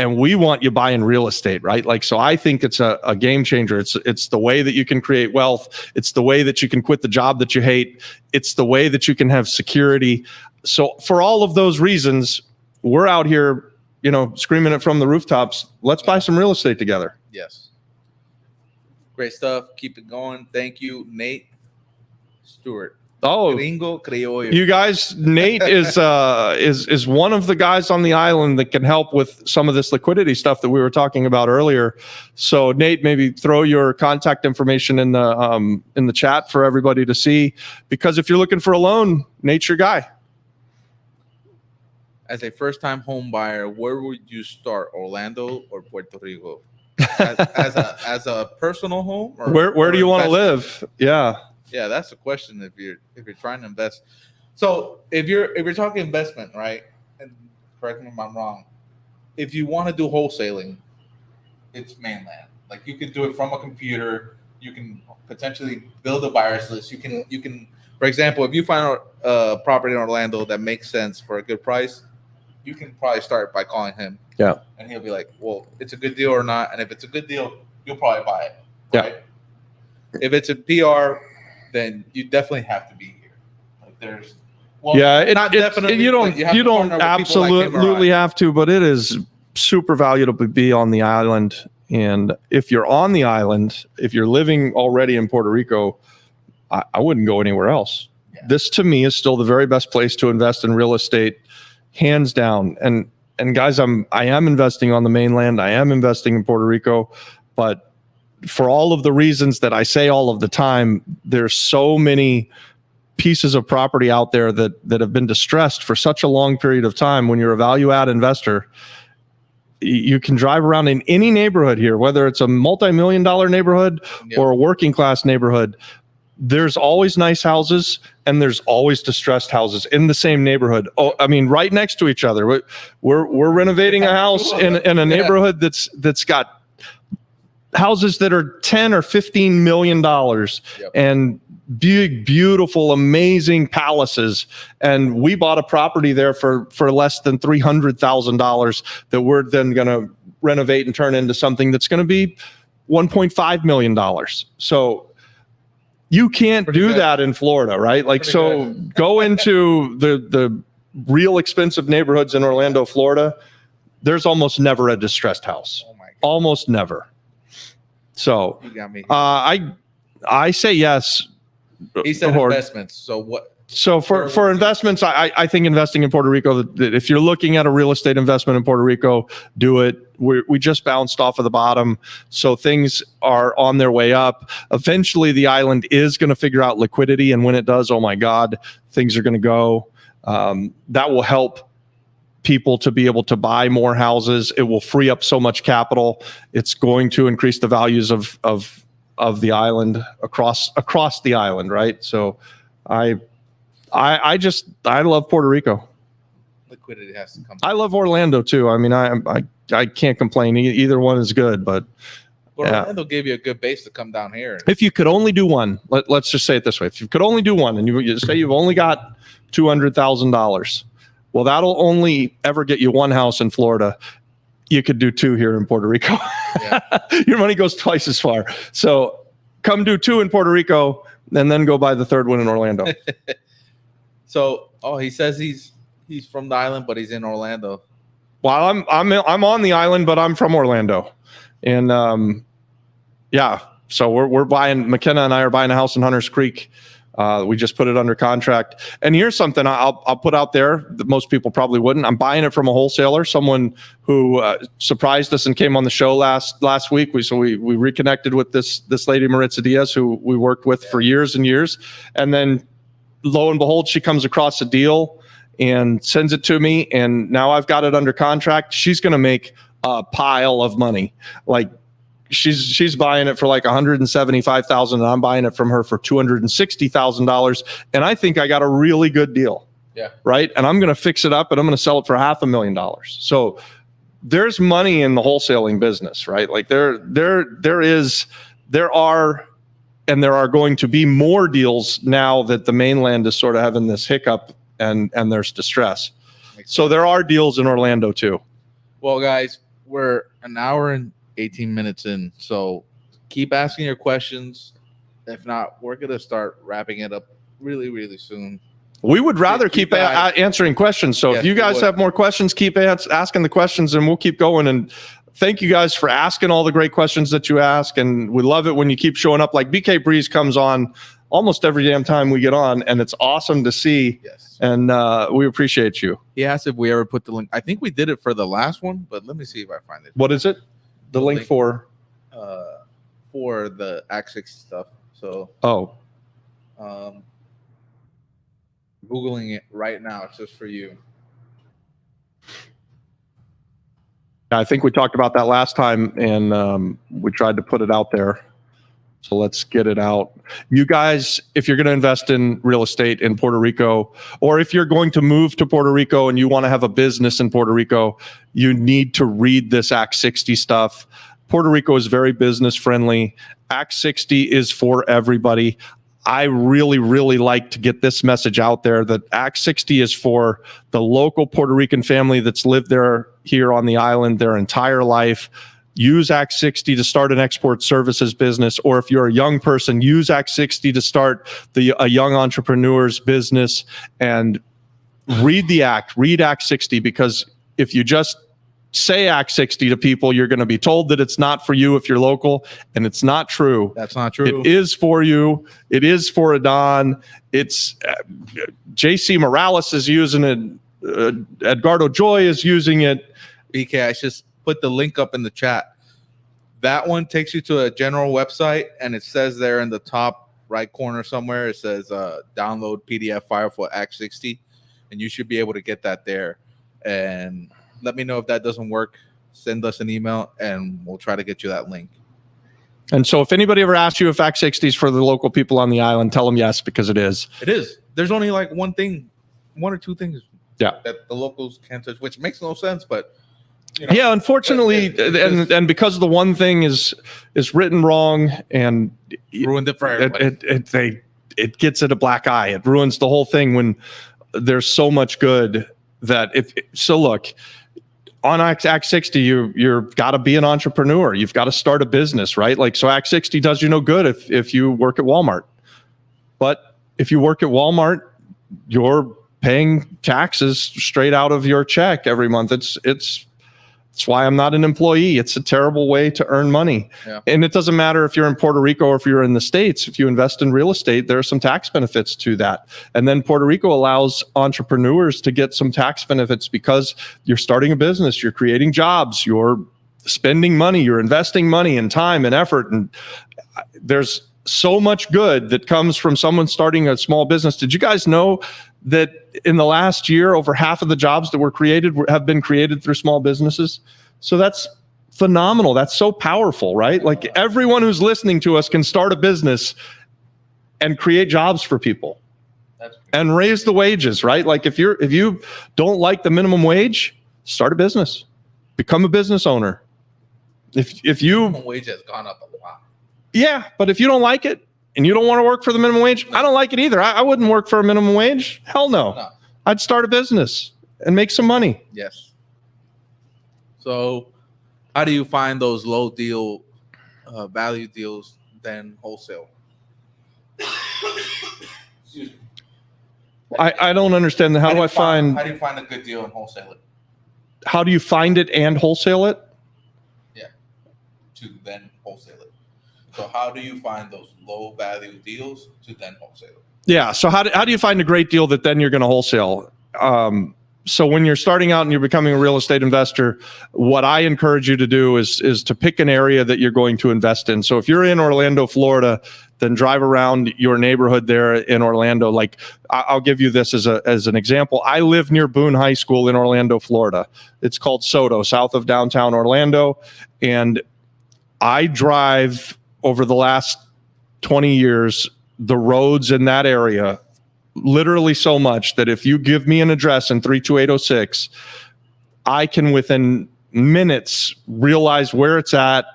we want you buying real estate, right? Like, so I think it's a game changer. It's the way that you can create wealth. It's the way that you can quit the job that you hate. It's the way that you can have security. So for all of those reasons, we're out here, screaming it from the rooftops. Let's buy some real estate together. Yes. Great stuff. Keep it going. Thank you, Nate Stewart. Oh, Gringo Criollo. You guys, Nate is one of the guys on the island that can help with some of this liquidity stuff that we were talking about earlier. So Nate, maybe throw your contact information in the chat for everybody to see, because if you're looking for a loan, Nate's your guy. As a first-time home buyer, where would you start, Orlando or Puerto Rico? As a personal home, or where do you want to live? Yeah, that's the question. If you're trying to invest, so if you're talking investment, right? And correct me if I'm wrong. If you want to do wholesaling, it's mainland. Like, you can do it from a computer. You can potentially build a buyer's list. You can, for example, if you find a property in Orlando that makes sense for a good price, you can probably start by calling him. Yeah. And he'll be like, well, it's a good deal or not. And if it's a good deal, you'll probably buy it. Right? Yeah. If it's a PR, then you definitely have to be here. Like, there's, definitely. You don't absolutely have to, but it is super valuable to be on the island. And if you're on the island, if you're living already in Puerto Rico, I wouldn't go anywhere else. Yeah. This to me is still the very best place to invest in real estate, hands down. And guys, I am investing on the mainland. I am investing in Puerto Rico, but for all of the reasons that I say all of the time, there's so many pieces of property out there that have been distressed for such a long period of time. When you're a value add investor, you can drive around in any neighborhood here, whether it's a multi-million-dollar neighborhood or a working class neighborhood. There's always nice houses and there's always distressed houses in the same neighborhood. Oh, I mean, right next to each other. We're renovating a house in a neighborhood that's got houses that are 10 or 15 million dollars and big, beautiful, amazing palaces. And we bought a property there for less than $300,000 that we're then going to renovate and turn into something that's going to be $1.5 million. So you can't do that in Florida, right? Like, so go into the real expensive neighborhoods in Orlando, Florida. There's almost never a distressed house. Oh my God. Almost never. So you got me. I say yes. He said investments. So what? So for investments, I think investing in Puerto Rico, that if you're looking at a real estate investment in Puerto Rico, do it. We just bounced off of the bottom, so things are on their way up. Eventually, the island is going to figure out liquidity, and when it does, oh my God, things are going to go. That will help people to be able to buy more houses. It will free up so much capital. It's going to increase the values of the island across the island, right? So I love Puerto Rico. Liquidity has to come. I love Orlando too. I mean, I can't complain. Either one is good, but Orlando gave you a good base to come down here. If you could only do one, let's just say it this way: if you could only do one, and you say you've only got $200,000, well, that'll only ever get you one house in Florida. You could do two here in Puerto Rico. Yeah. Your money goes twice as far. So come do two in Puerto Rico, and then go buy the third one in Orlando. So, he says he's from the island, but he's in Orlando. Well, I'm on the island, but I'm from Orlando, and yeah. So we're buying. McKenna and I are buying a house in Hunters Creek. We just put it under contract. And here's something I'll put out there that most people probably wouldn't. I'm buying it from a wholesaler, someone who surprised us and came on the show last week. We reconnected with this lady, Maritza Diaz, who we worked with for years and years. And then lo and behold, she comes across a deal and sends it to me. And now I've got it under contract. She's going to make a pile of money. Like, she's buying it for like $175,000, and I'm buying it from her for $260,000. And I think I got a really good deal. Yeah. Right. And I'm going to fix it up, and I'm going to sell it for $500,000. So there's money in the wholesaling business, right? Like there are going to be more deals now that the mainland is sort of having this hiccup and there's distress. So there are deals in Orlando too. Well, guys, we're an hour and 18 minutes in, so keep asking your questions. If not, we're gonna start wrapping it up really, really soon. We would rather keep answering questions. So if you guys have more questions, keep asking the questions, and we'll keep going. And thank you guys for asking all the great questions that you ask. And we love it when you keep showing up. Like BK Breeze comes on almost every damn time we get on, and it's awesome to see. Yes. And we appreciate you. He asked if we ever put the link. I think we did it for the last one, but let me see if I find it. What is it? The link for the Act 60 stuff. So Googling it right now just for you. I think we talked about that last time, and we tried to put it out there. So let's get it out. You guys, if you're going to invest in real estate in Puerto Rico, or if you're going to move to Puerto Rico and you want to have a business in Puerto Rico, you need to read this Act 60 stuff. Puerto Rico is very business friendly. Act 60 is for everybody. I really, really like to get this message out there that Act 60 is for the local Puerto Rican family that's lived here on the island their entire life. Use Act 60 to start an export services business, or if you're a young person, use Act 60 to start a young entrepreneur's business. And read the act, read Act 60, because if you just say Act 60 to people, you're going to be told that it's not for you if you're local, and it's not true. That's not true. It is for you. It is for Adon. It's JC Morales is using it. Edgardo Joy is using it. BK, I just put the link up in the chat. That one takes you to a general website, and it says there in the top right corner somewhere, it says download PDF file for Act 60, and you should be able to get that there. And let me know if that doesn't work. Send us an email, and we'll try to get you that link. And so if anybody ever asks you if Act 60 is for the local people on the island, tell them yes, because it is. It is. There's only like one or two things that the locals can't touch, which makes no sense, but you know, yeah, unfortunately, and because the one thing is written wrong and ruined it for everybody. It gets it a black eye. It ruins the whole thing when there's so much good that look, on Act 60, you've got to be an entrepreneur. You've got to start a business, right? Like, so Act 60 does you no good if you work at Walmart. But if you work at Walmart, you're paying taxes straight out of your check every month. It's why I'm not an employee. It's a terrible way to earn money. Yeah. And it doesn't matter if you're in Puerto Rico or if you're in the States. If you invest in real estate, there are some tax benefits to that. And then Puerto Rico allows entrepreneurs to get some tax benefits because you're starting a business, you're creating jobs, you're spending money, you're investing money and time and effort. And there's so much good that comes from someone starting a small business. Did you guys know that in the last year, over half of the jobs that were created have been created through small businesses? So that's phenomenal. That's so powerful, right? Like, everyone who's listening to us can start a business and create jobs for people and raise the wages, right? Like, if you don't like the minimum wage, start a business, become a business owner. If you minimum wage has gone up a lot. Yeah, but if you don't like it, and you don't want to work for the minimum wage, I don't like it either. I wouldn't work for a minimum wage. Hell no. I'd start a business and make some money. Yes. So how do you find those low deal value deals than wholesale? Excuse me. I don't understand. How do you find a good deal and wholesale it? How do you find it and wholesale it? Yeah. To then wholesale it. So how do you find those low value deals to then wholesale it? Yeah. So how do you find a great deal that then you're going to wholesale? So when you're starting out and you're becoming a real estate investor, what I encourage you to do is to pick an area that you're going to invest in. So if you're in Orlando, Florida, then drive around your neighborhood there in Orlando. Like, I'll give you this as an example. I live near Boone High School in Orlando, Florida. It's called Soto, south of downtown Orlando. And I drive over the last 20 years, the roads in that area, literally so much that if you give me an address in 32806, I can within minutes realize where it's at,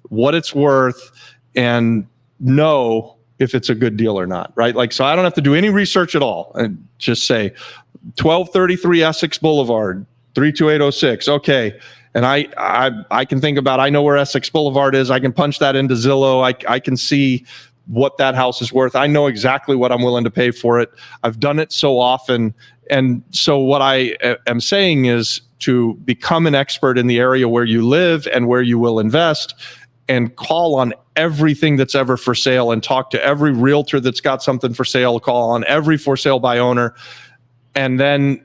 what it's worth, and know if it's a good deal or not, right? Like, so I don't have to do any research at all and just say 1233 Essex Boulevard, 32806. Okay. And I can think about, I know where Essex Boulevard is. I can punch that into Zillow. I can see what that house is worth. I know exactly what I'm willing to pay for it. I've done it so often. And so what I am saying is to become an expert in the area where you live and where you will invest, and call on everything that's ever for sale and talk to every realtor that's got something for sale, call on every for sale by owner, and then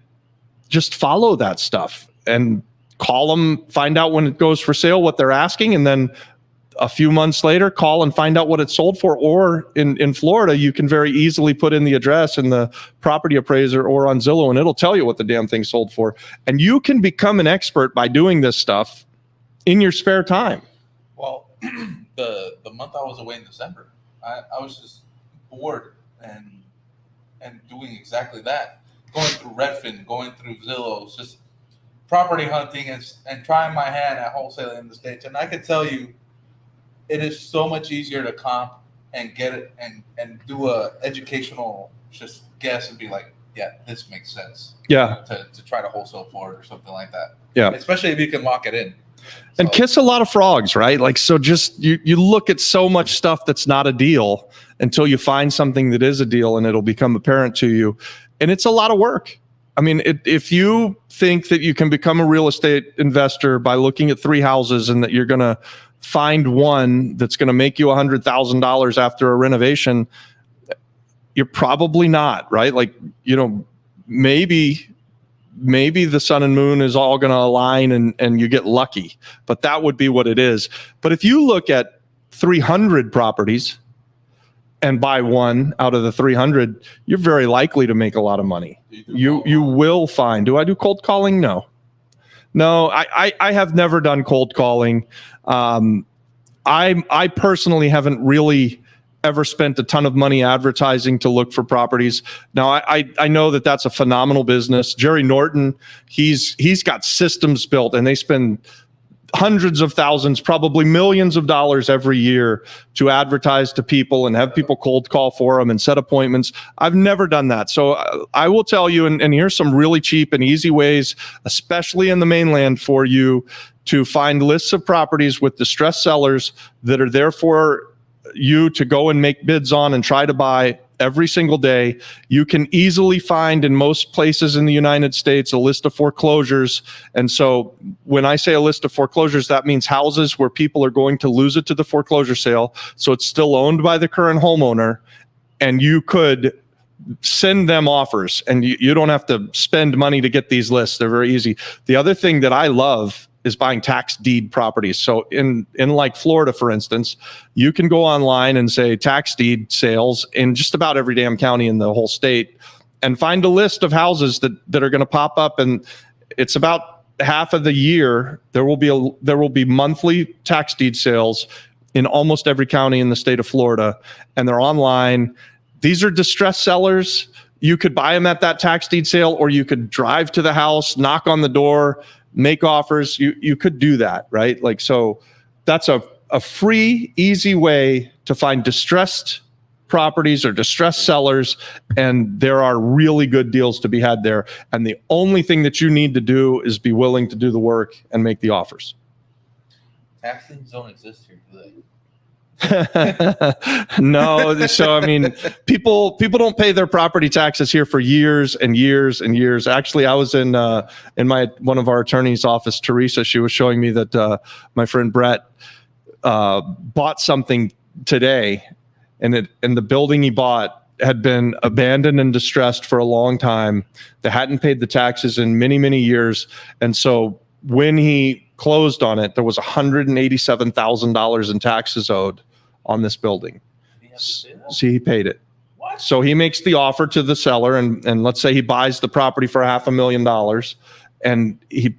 just follow that stuff and call them, find out when it goes for sale, what they're asking, and then a few months later, call and find out what it's sold for. Or in Florida, you can very easily put in the address in the property appraiser or on Zillow, and it'll tell you what the damn thing sold for. And you can become an expert by doing this stuff in your spare time. Well, the month I was away in December, I was just bored and doing exactly that. Going through Redfin, going through Zillow, just property hunting and trying my hand at wholesaling in the States. And I can tell you, it is so much easier to comp and get it and do a educational just guess and be like, yeah, this makes sense. Yeah. To try to wholesale for it or something like that. Yeah. Especially if you can lock it in. And So, kiss a lot of frogs, right? Like, so just you look at so much stuff that's not a deal until you find something that is a deal, and it'll become apparent to you. And it's a lot of work. I mean, if you think that you can become a real estate investor by looking at 3 houses and that you're going to find one that's going to make you $100,000 after a renovation, you're probably not, right? Like, maybe the sun and moon is all going to align and you get lucky, but that would be what it is. But if you look at 300 properties and buy one out of the 300, you're very likely to make a lot of money. You will find. Do I do cold calling? No, I have never done cold calling. I personally haven't really ever spent a ton of money advertising to look for properties. Now, I know that that's a phenomenal business. Jerry Norton, he's got systems built, and they spend hundreds of thousands, probably millions of dollars every year to advertise to people and have people cold call for them and set appointments. I've never done that. So I will tell you, and here's some really cheap and easy ways, especially in the mainland, for you to find lists of properties with distressed sellers that are there for you to go and make bids on and try to buy every single day. You can easily find in most places in the United States a list of foreclosures. And so when I say a list of foreclosures, that means houses where people are going to lose it to the foreclosure sale. So it's still owned by the current homeowner, and you could send them offers, and you don't have to spend money to get these lists. They're very easy. The other thing that I love is buying tax deed properties. So in like Florida, for instance, you can go online and say tax deed sales in just about every damn county in the whole state and find a list of houses that are going to pop up. And it's about half of the year. There will be monthly tax deed sales in almost every county in the state of Florida, and they're online. These are distressed sellers. You could buy them at that tax deed sale, or you could drive to the house, knock on the door, make offers. You could do that, right? Like, so that's a free, easy way to find distressed properties or distressed sellers. And there are really good deals to be had there. And the only thing that you need to do is be willing to do the work and make the offers. Tax liens don't exist here, do they? No. So, I mean, people don't pay their property taxes here for years and years and years. Actually, I was in one of our attorney's office, Teresa. She was showing me that my friend Brett bought something today, and the building he bought had been abandoned and distressed for a long time. They hadn't paid the taxes in many, many years. And so when he closed on it, there was $187,000 in taxes owed on this building. So he paid it. What? So he makes the offer to the seller, and let's say he buys the property for $500,000, and he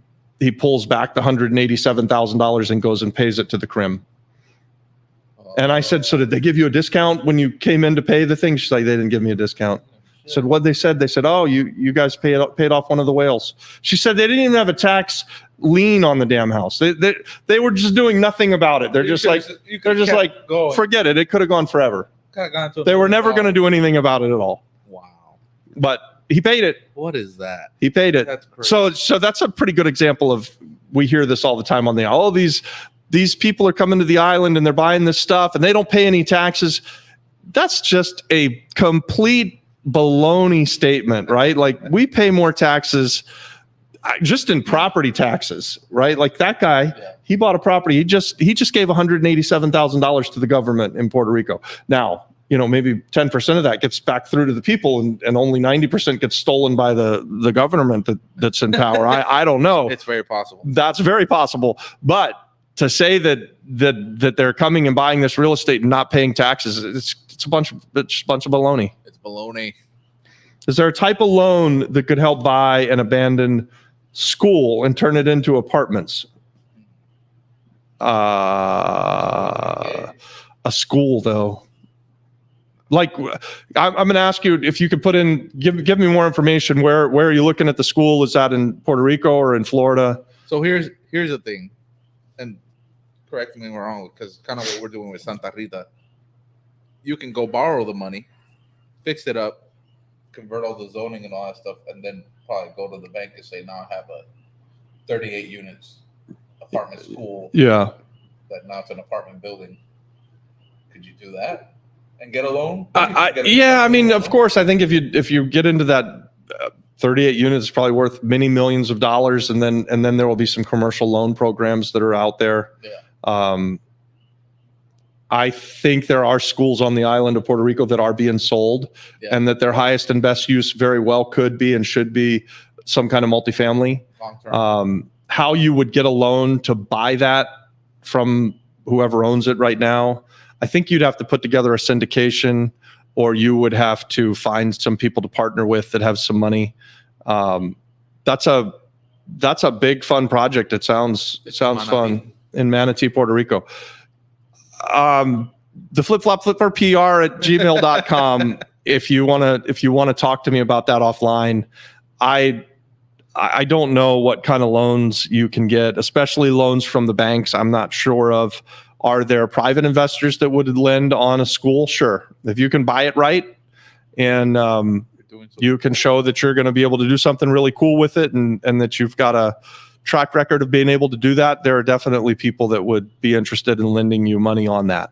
pulls back the $187,000 and goes and pays it to the CRIM. And I said, so did they give you a discount when you came in to pay the thing? She's like, they didn't give me a discount. I said, what they said? They said, oh, you guys paid off one of the whales. She said they didn't even have a tax lien on the damn house. They were just doing nothing about it. They're just like, forget it. It could have gone forever. They were never going to do anything about it at all. Wow. But he paid it. What is that? He paid it. That's crazy. So that's a pretty good example of, we hear this all the time on these people are coming to the island and they're buying this stuff and they don't pay any taxes. That's just a complete baloney statement, right? Like, we pay more taxes just in property taxes, right? Like that guy, he bought a property. He just gave $187,000 to the government in Puerto Rico. Now, maybe 10% of that gets back through to the people, and only 90% gets stolen by the government that's in power. I don't know. It's very possible. That's very possible. But to say that they're coming and buying this real estate and not paying taxes, it's a bunch of baloney. It's baloney. Is there a type of loan that could help buy an abandoned school and turn it into apartments? A school, though. Like, I'm going to ask you if you could put in, give me more information. Where are you looking at the school? Is that in Puerto Rico or in Florida? So here's the thing, and correct me if I'm wrong, because kind of what we're doing with Santa Rita. You can go borrow the money, fix it up, convert all the zoning and all that stuff, and then probably go to the bank and say, now I have a 38 units apartment school. Yeah. That now it's an apartment building. Could you do that and get a loan? I mean, of course, I think if you get into that 38 units is probably worth many millions of dollars, and then there will be some commercial loan programs that are out there. Yeah. I think there are schools on the island of Puerto Rico that are being sold, and that their highest and best use very well could be and should be some kind of multifamily. Long-term. How you would get a loan to buy that from whoever owns it right now, I think you'd have to put together a syndication, or you would have to find some people to partner with that have some money. That's a big fun project. It sounds fun in Manatee, Puerto Rico. The flipper PR at gmail.com. if you want to talk to me about that offline. I don't know what kind of loans you can get, especially loans from the banks. I'm not sure of. Are there private investors that would lend on a school? Sure. If you can buy it right, and you can show that you're going to be able to do something really cool with it, and that you've got a track record of being able to do that, there are definitely people that would be interested in lending you money on that.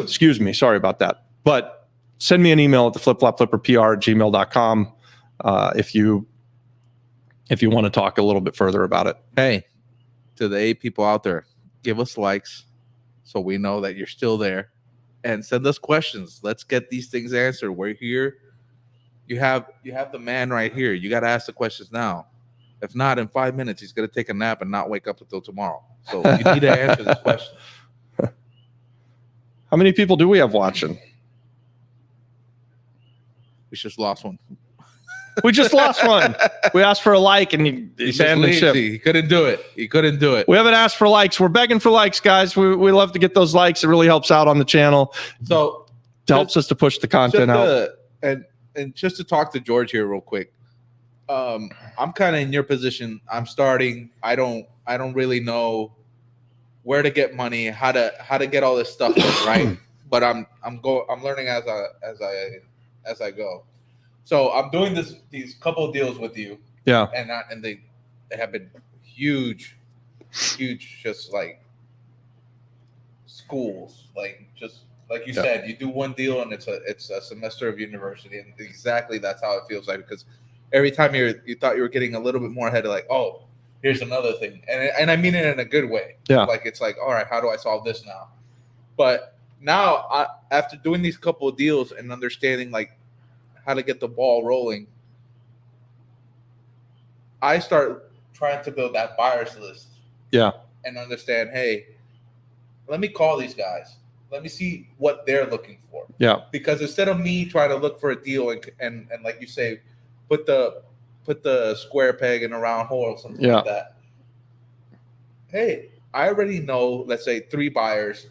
Excuse me. Sorry about that. But send me an email at the flipflopflipperpr@gmail.com if you want to talk a little bit further about it. Hey, to the 8 people out there, give us likes so we know that you're still there, and send us questions. Let's get these things answered. We're here. You have the man right here. You got to ask the questions now. If not, in 5 minutes, he's going to take a nap and not wake up until tomorrow. So you need to answer this question. How many people do we have watching? We just lost one. We just lost one. We asked for a like, and he abandoned the ship. He couldn't do it. We haven't asked for likes. We're begging for likes, guys. We love to get those likes. It really helps out on the channel. So it helps us to push the content out. And just to talk to George here real quick. I'm kind of in your position. I'm starting. I don't really know where to get money, how to get all this stuff done, right? But I'm learning as I go. So I'm doing these couple of deals with you. Yeah. And they have been huge, just like schools, like just like you said, you do one deal and it's a semester of university, and exactly that's how it feels like, because every time you thought you were getting a little bit more ahead, like, oh, here's another thing, and I mean it in a good way. Yeah. Like it's like, all right, how do I solve this now? But now after doing these couple of deals and understanding like how to get the ball rolling, I start trying to build that buyer's list. Yeah. And understand, hey, let me call these guys. Let me see what they're looking for. Yeah. Because instead of me trying to look for a deal and like you say, put the square peg in a round hole or something like that. Hey, I already know, let's say 3 buyers.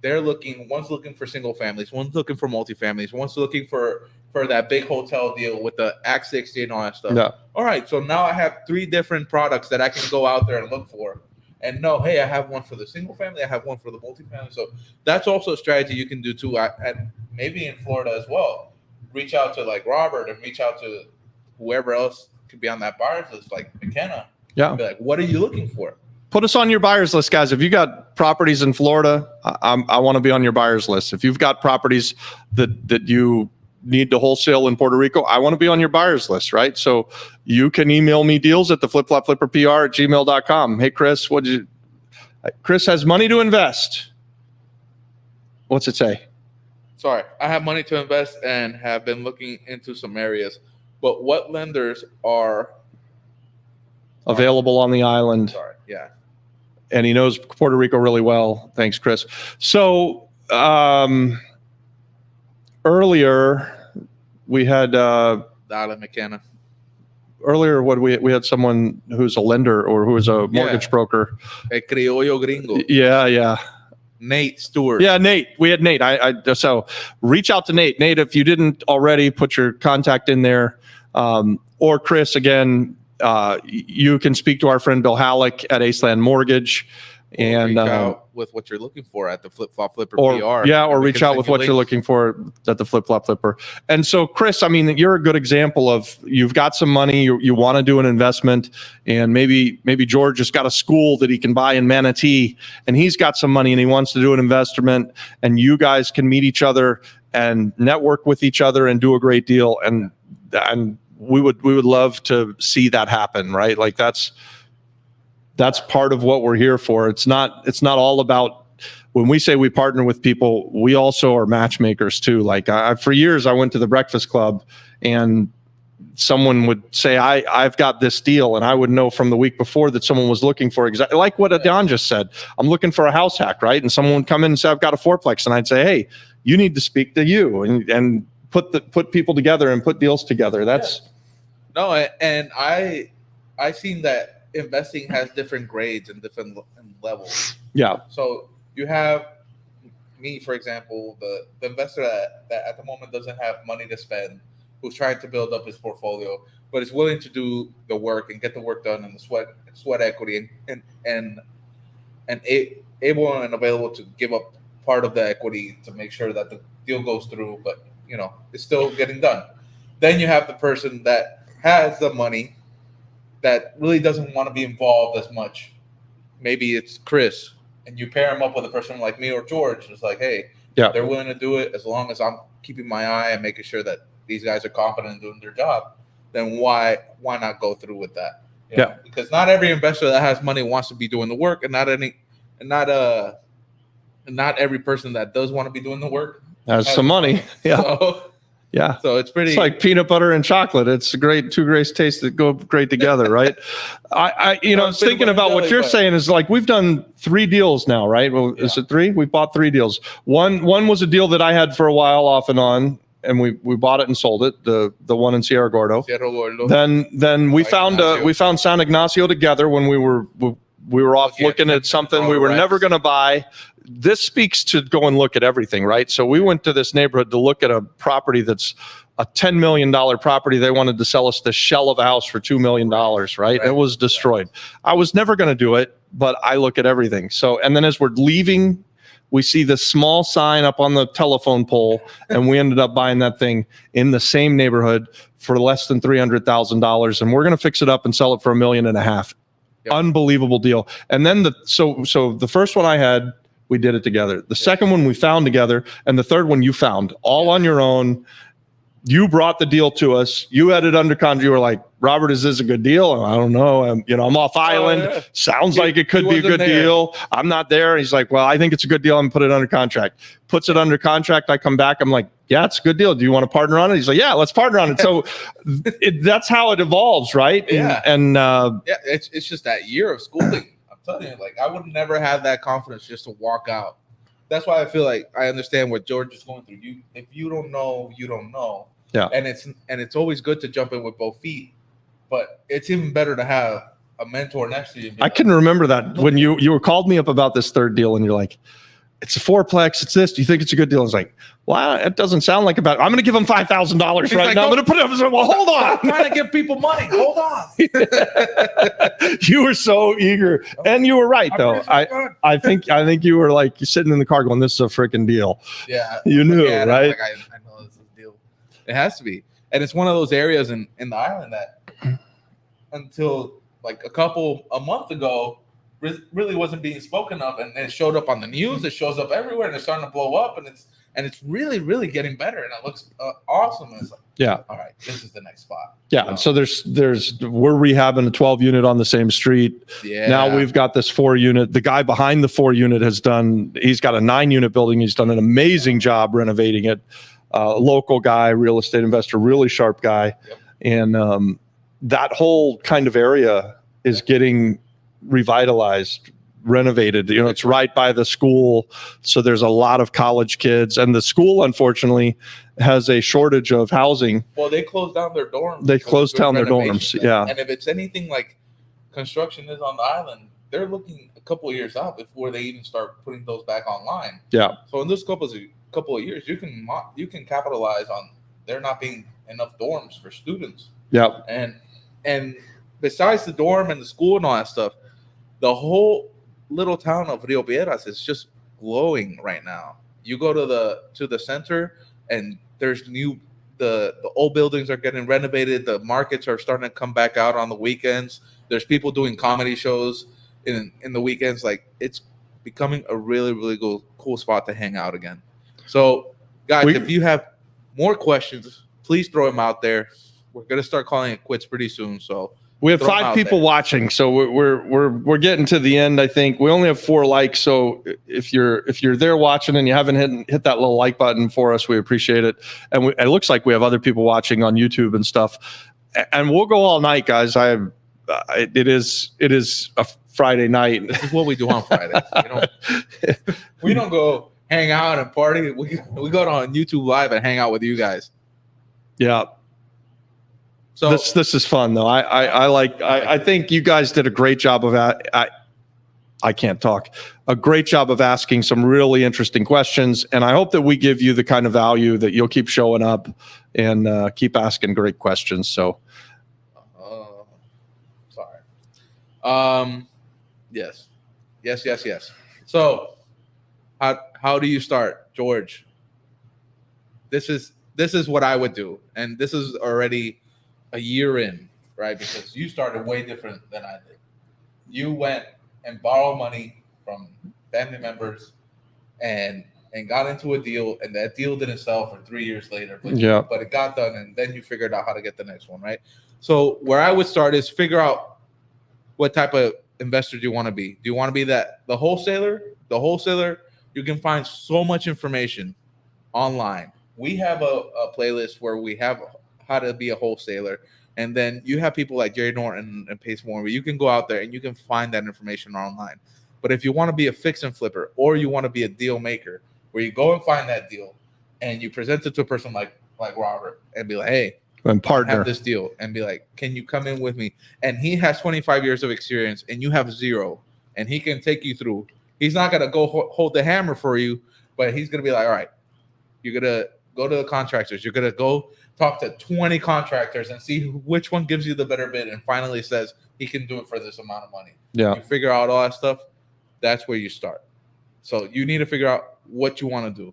One's looking for single families, one's looking for multifamilies, one's looking for that big hotel deal with the Act 60 and all that stuff. Yeah. All right, so now I have 3 different products that I can go out there and look for. And know, hey, I have one for the single family, I have one for the multifamily. So that's also a strategy you can do too. And maybe in Florida as well. Reach out to like Robert and reach out to whoever else could be on that buyer's list, like McKenna. Yeah. Be like, what are you looking for? Put us on your buyer's list, guys. If you got properties in Florida, I want to be on your buyer's list. If you've got properties that you need to wholesale in Puerto Rico, I want to be on your buyer's list, right? So you can email me deals at the flipflopflipperpr@gmail.com. Hey, Chris, Chris has money to invest. What's it say? Sorry, I have money to invest and have been looking into some areas, but what lenders are available on the island? Sorry, yeah. And he knows Puerto Rico really well. Thanks, Chris. So earlier we had Dale McKenna. Earlier, we had someone who's a lender or who is a mortgage broker. El criollo gringo. Yeah. Nate Stewart. Yeah, Nate. We had Nate. So reach out to Nate. Nate, if you didn't already, put your contact in there. Or Chris, again, you can speak to our friend Bill Halleck at Aceland Mortgage, and reach out with what you're looking for at the Flip Flop Flipper or PR. or reach out with what you're looking for at the Flip Flop Flipper. And so, Chris, I mean, you're a good example of you've got some money, you want to do an investment, and maybe George has got a school that he can buy in Manatee, and he's got some money and he wants to do an investment, and you guys can meet each other and network with each other and do a great deal. And we would love to see that happen, right? Like that's part of what we're here for. It's not all about, when we say we partner with people, we also are matchmakers too. Like for years, I went to the Breakfast Club and someone would say, I've got this deal. And I would know from the week before that someone was looking for exactly like what Adon just said. I'm looking for a house hack, right? And someone would come in and say, I've got a fourplex. And I'd say, hey, you need to speak to you and put people together and put deals together. That's no. And I seen that investing has different grades and different levels. Yeah. So you have me, for example, the investor that at the moment doesn't have money to spend, who's trying to build up his portfolio, but is willing to do the work and get the work done in the sweat equity and able and available to give up part of the equity to make sure that the deal goes through, but it's still getting done. Then you have the person that has the money that really doesn't want to be involved as much. Maybe it's Chris, and you pair him up with a person like me or George. It's like, hey, they're willing to do it as long as I'm keeping my eye and making sure that these guys are competent in doing their job. Then why not go through with that? Because not every investor that has money wants to be doing the work, and not every person that does want to be doing the work has some money. Yeah. So it's like peanut butter and chocolate. It's two great tastes that go great together, right? I was thinking about what you're saying is like we've done 3 deals now, right? Well, is it 3? We bought 3 deals. One was a deal that I had for a while off and on, and we bought it and sold it. The one in Sierra Gordo. Then we found San Ignacio together when we were off looking at something we were never going to buy. This speaks to go and look at everything, right? So we went to this neighborhood to look at a property that's a $10 million property. They wanted to sell us the shell of a house for $2 million, right? It was destroyed. I was never going to do it, but I look at everything. So, and then as we're leaving, we see this small sign up on the telephone pole, and we ended up buying that thing in the same neighborhood for less than $300,000, and we're going to fix it up and sell it for $1.5 million. Yep. Unbelievable deal. And then so the first one I had, we did it together. The second one we found together, and the third one you found all on your own. You brought the deal to us. You had it under contract. You were like, Robert, is this a good deal? And I don't know. I'm off island. Sounds like it could be a good deal. I'm not there. He's like, well, I think it's a good deal. I'm put it under contract. Puts it under contract. I come back. I'm like, yeah, it's a good deal. Do you want to partner on it? He's like, yeah, let's partner on it. So that's how it evolves, right? It's just that year of schooling. I'm telling you, like I would never have that confidence just to walk out. That's why I feel like I understand what George is going through. If you don't know, you don't know. Yeah. And it's always good to jump in with both feet, but it's even better to have a mentor next to you. I can remember that when you called me up about this third deal, and you're like, it's a fourplex. It's this. Do you think it's a good deal? I was like, well, it doesn't sound like about. I'm going to give him $5,000 right now. I'm going to put it up. Well, hold on. I'm trying to give people money. Hold on. You were so eager, and you were right though. I think you were like sitting in the car going, "This is a freaking deal." Yeah, you knew, right? Like, I know this is a deal. It has to be, and it's one of those areas in the island that until like a month ago really wasn't being spoken of, and it showed up on the news. It shows up everywhere, and it's starting to blow up, and it's really, really getting better, and it looks awesome. And it's like, all right, this is the next spot. Yeah, and so we're rehabbing a 12 unit on the same street. Yeah. Now we've got this 4 unit. The guy behind the 4 unit he's got a 9 unit building. He's done an amazing job renovating it. Local guy, real estate investor, really sharp guy, and that whole kind of area is getting revitalized, renovated. It's right by the school, so there's a lot of college kids, and the school unfortunately has a shortage of housing. Well, they closed down their dorms. And if it's anything like construction is on the island, they're looking a couple of years out before they even start putting those back online. Yeah. So in this couple of years, you can capitalize on there not being enough dorms for students. Yeah. And besides the dorm and the school and all that stuff, the whole little town of Rio Piedras is just glowing right now. You go to the center, and there's the old buildings are getting renovated. The markets are starting to come back out on the weekends. There's people doing comedy shows in the weekends. Like, it's becoming a really, really cool spot to hang out again. So, guys, if you have more questions, please throw them out there. We're gonna start calling it quits pretty soon. So we have 5 people watching, so we're getting to the end. I think we only have 4 likes. So if you're there watching and you haven't hit that little like button for us, we appreciate it. And it looks like we have other people watching on YouTube and stuff. And we'll go all night, guys. It is a Friday night. This is what we do on Fridays. We don't go hang out and party. We go on YouTube Live and hang out with you guys. Yeah. So this is fun though. I think you guys did a great job of I can't talk. A great job of asking some really interesting questions, and I hope that we give you the kind of value that you'll keep showing up and keep asking great questions. So, sorry. Yes. So, how do you start, George? This is what I would do, and this is already a year in, right? Because you started way different than I did. You went and borrowed money from family members and got into a deal, and that deal didn't sell for 3 years later. But it got done, and then you figured out how to get the next one, right? So where I would start is figure out what type of investor do you want to be. Do you want to be the wholesaler? The wholesaler, you can find so much information online. We have a playlist where we have how to be a wholesaler, and then you have people like Jerry Norton and Pace Moore, where you can go out there and you can find that information online. But if you want to be a fix and flipper, or you want to be a deal maker, where you go and find that deal and you present it to a person like Robert and be like, hey, and partner, I have this deal, and be like, can you come in with me? And he has 25 years of experience and you have 0, and he can take you through. He's not gonna go hold the hammer for you, but he's gonna be like, all right, you're gonna go to the contractors, you're gonna go talk to 20 contractors and see which one gives you the better bid, and finally says he can do it for this amount of money. Yeah. You figure out all that stuff. That's where you start. So you need to figure out what you want to do.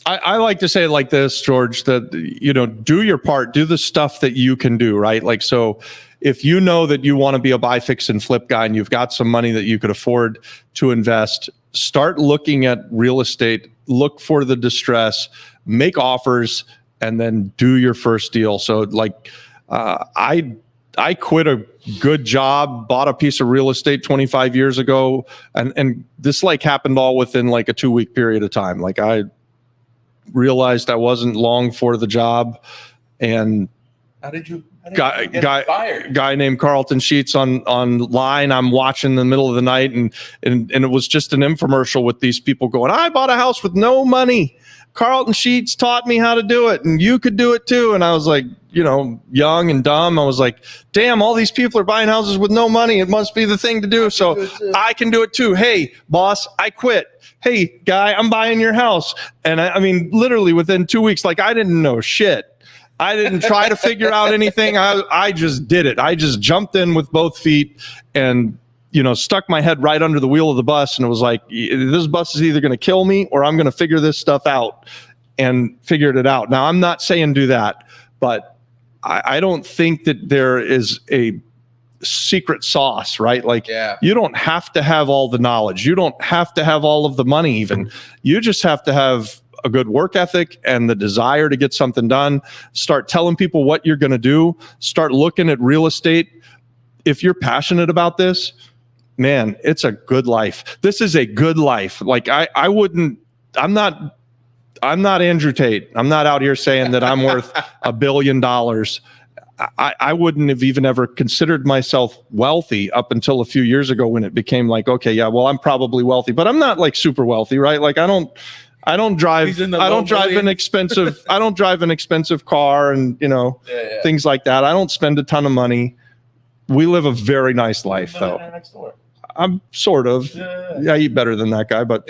I like to say it like this, George, that, do your part, do the stuff that you can do, right? Like, so if you know that you want to be a buy, fix, and flip guy, and you've got some money that you could afford to invest, start looking at real estate, look for the distress, make offers, and then do your first deal. So like, I quit a good job, bought a piece of real estate 25 years ago. And this like happened all within like a 2-week period of time. Like, I realized I wasn't long for the job. And how did you get fired? Guy named Carlton Sheets online. I'm watching in the middle of the night, and it was just an infomercial with these people going, I bought a house with no money. Carlton Sheets taught me how to do it, and you could do it too. And I was like, young and dumb. I was like, damn, all these people are buying houses with no money. It must be the thing to do. So I can do it too. Hey, boss, I quit. Hey, guy, I'm buying your house. And I mean, literally within 2 weeks, like, I didn't know shit. I didn't try to figure out anything. I just did it. I just jumped in with both feet and stuck my head right under the wheel of the bus, and it was like, this bus is either going to kill me or I'm going to figure this stuff out, and figured it out. Now, I'm not saying do that, but I don't think that there is a secret sauce, right? Like, you don't have to have all the knowledge. You don't have to have all of the money even. You just have to have a good work ethic and the desire to get something done. Start telling people what you're going to do. Start looking at real estate. If you're passionate about this, man, it's a good life. This is a good life. Like, I'm not Andrew Tate. I'm not out here saying that I'm worth $1 billion. I wouldn't have even ever considered myself wealthy up until a few years ago, when it became like, okay, yeah, well, I'm probably wealthy, but I'm not like super wealthy, right? Like, I don't drive an expensive car and, things like that. I don't spend a ton of money. We live a very nice life, though. Next door. I'm sort of. Yeah, I eat better than that guy, but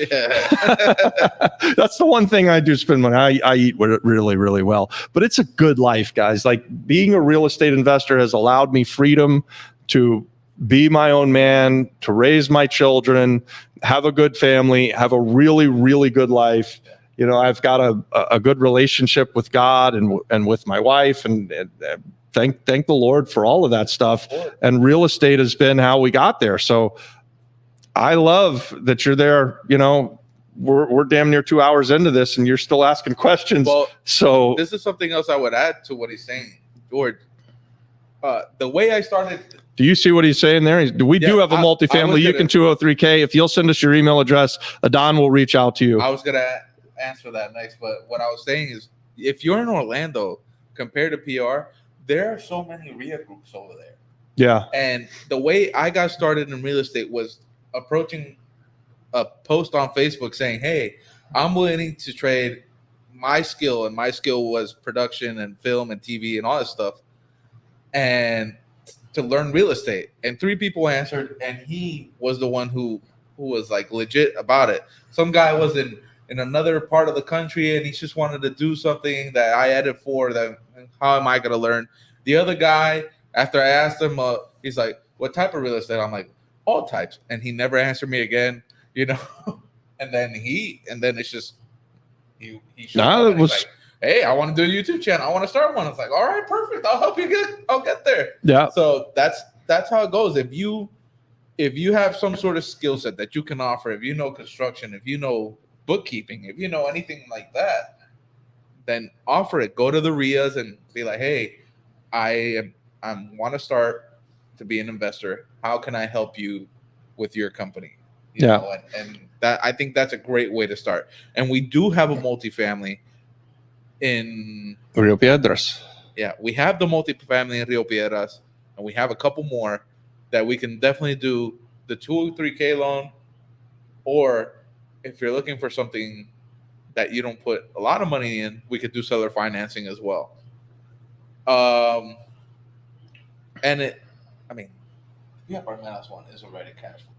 that's the one thing I do spend money. I eat really, really well, but it's a good life, guys. Like, being a real estate investor has allowed me freedom to be my own man, to raise my children, have a good family, have a really, really good life. You know, I've got a good relationship with God and with my wife, and thank the Lord for all of that stuff. And real estate has been how we got there. So I love that you're there. You know, we're damn near 2 hours into this, and you're still asking questions. Well, so this is something else I would add to what he's saying, George. The way I started. Do you see what he's saying there? We do have a multifamily. You can 203K. If you'll send us your email address, Adon will reach out to you. I was going to answer that next, but what I was saying is, if you're in Orlando compared to PR, there are so many RIA groups over there. Yeah. And the way I got started in real estate was approaching a post on Facebook saying, hey, I'm willing to trade my skill, and my skill was production and film and TV and all that stuff, and to learn real estate. And 3 people answered, and he was the one who was like legit about it. Some guy was in another part of the country, and he just wanted to do something that I edit for them. How am I going to learn? The other guy, after I asked him, he's like, what type of real estate? I'm like, all types. And he never answered me again, you know? and then it's just, he showed up and he's like, hey, I want to do a YouTube channel. I want to start one. It's like, all right, perfect. I'll help you I'll get there. Yeah. So that's how it goes. If you have some sort of skill set that you can offer, if you know construction, if you know bookkeeping, if you know anything like that, then offer it. Go to the RIAs and be like, hey, I want to start to be an investor. How can I help you with your company? You know, and that, I think that's a great way to start. And we do have a multifamily in Rio Piedras. Yeah, we have the multifamily in Rio Piedras, and we have a couple more that we can definitely do the 203K loan, or if you're looking for something that you don't put a lot of money in, we could do seller financing as well. And the apartment one is already cash flow.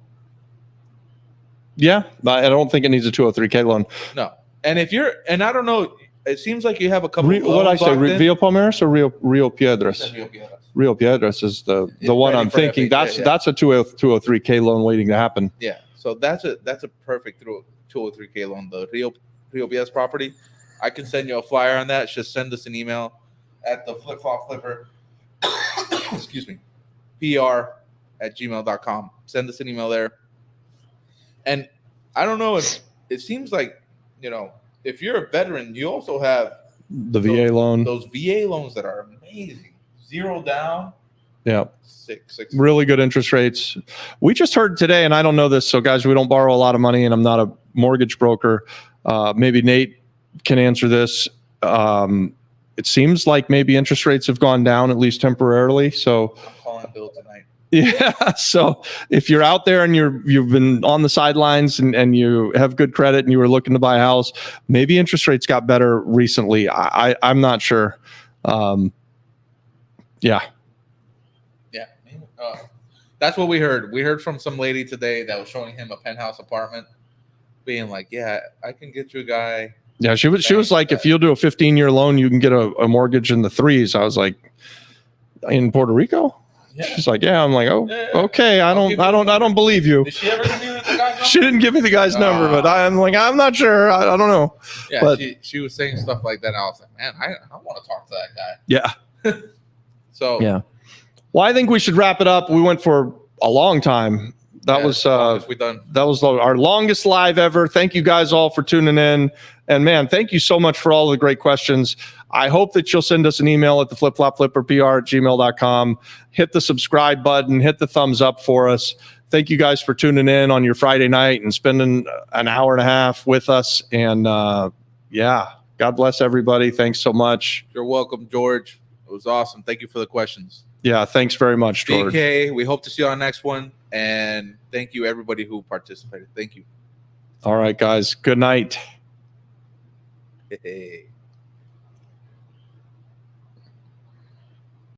Yeah, I don't think it needs a 203K loan. No, and I don't know. It seems like you have a couple. What I say, Rio Palmeras or Rio Piedras? Rio Piedras. Rio Piedras is the one I'm thinking. FHA, that's a 203K loan waiting to happen. Yeah, so that's a perfect 203K loan. The Rio Piedras property. I can send you a flyer on that. Just send us an email at the Flipper. Excuse me, PR@gmail.com. Send us an email there. And I don't know if it seems like, you know, if you're a veteran, you also have the VA loan. Those VA loans that are amazing. 0 down. Yeah. 6. Really good interest rates. We just heard today, and I don't know this, so guys, we don't borrow a lot of money, and I'm not a mortgage broker. Maybe Nate can answer this. It seems like maybe interest rates have gone down, at least temporarily. So I'm calling Bill tonight. Yeah. So if you're out there and you've been on the sidelines and you have good credit and you were looking to buy a house, maybe interest rates got better recently. I'm not sure. Yeah. That's what we heard. We heard from some lady today that was showing him a penthouse apartment, being like, yeah, I can get you a guy. Yeah. She was like, if you'll do a 15-year loan, you can get a mortgage in the 3s. I was like, in Puerto Rico? Yeah. She's like, yeah. I'm like, oh, yeah. Okay. I don't believe you. Did she ever give you the guy's number? She didn't give me the guy's number, but I'm like, I'm not sure. I don't know. Yeah. But she was saying stuff like that. I was like, man, I want to talk to that guy. Yeah. So yeah. Well, I think we should wrap it up. We went for a long time. That was our longest live ever. Thank you guys all for tuning in. And man, thank you so much for all the great questions. I hope that you'll send us an email at the flipflopflipperpr@gmail.com. Hit the subscribe button, hit the thumbs up for us. Thank you guys for tuning in on your Friday night and spending an hour and a half with us. And yeah, God bless everybody. Thanks so much. You're welcome, George. It was awesome. Thank you for the questions. Yeah, thanks very much, George. BK, we hope to see you on the next one. And thank you, everybody who participated. Thank you. All right, guys. Good night. Hey.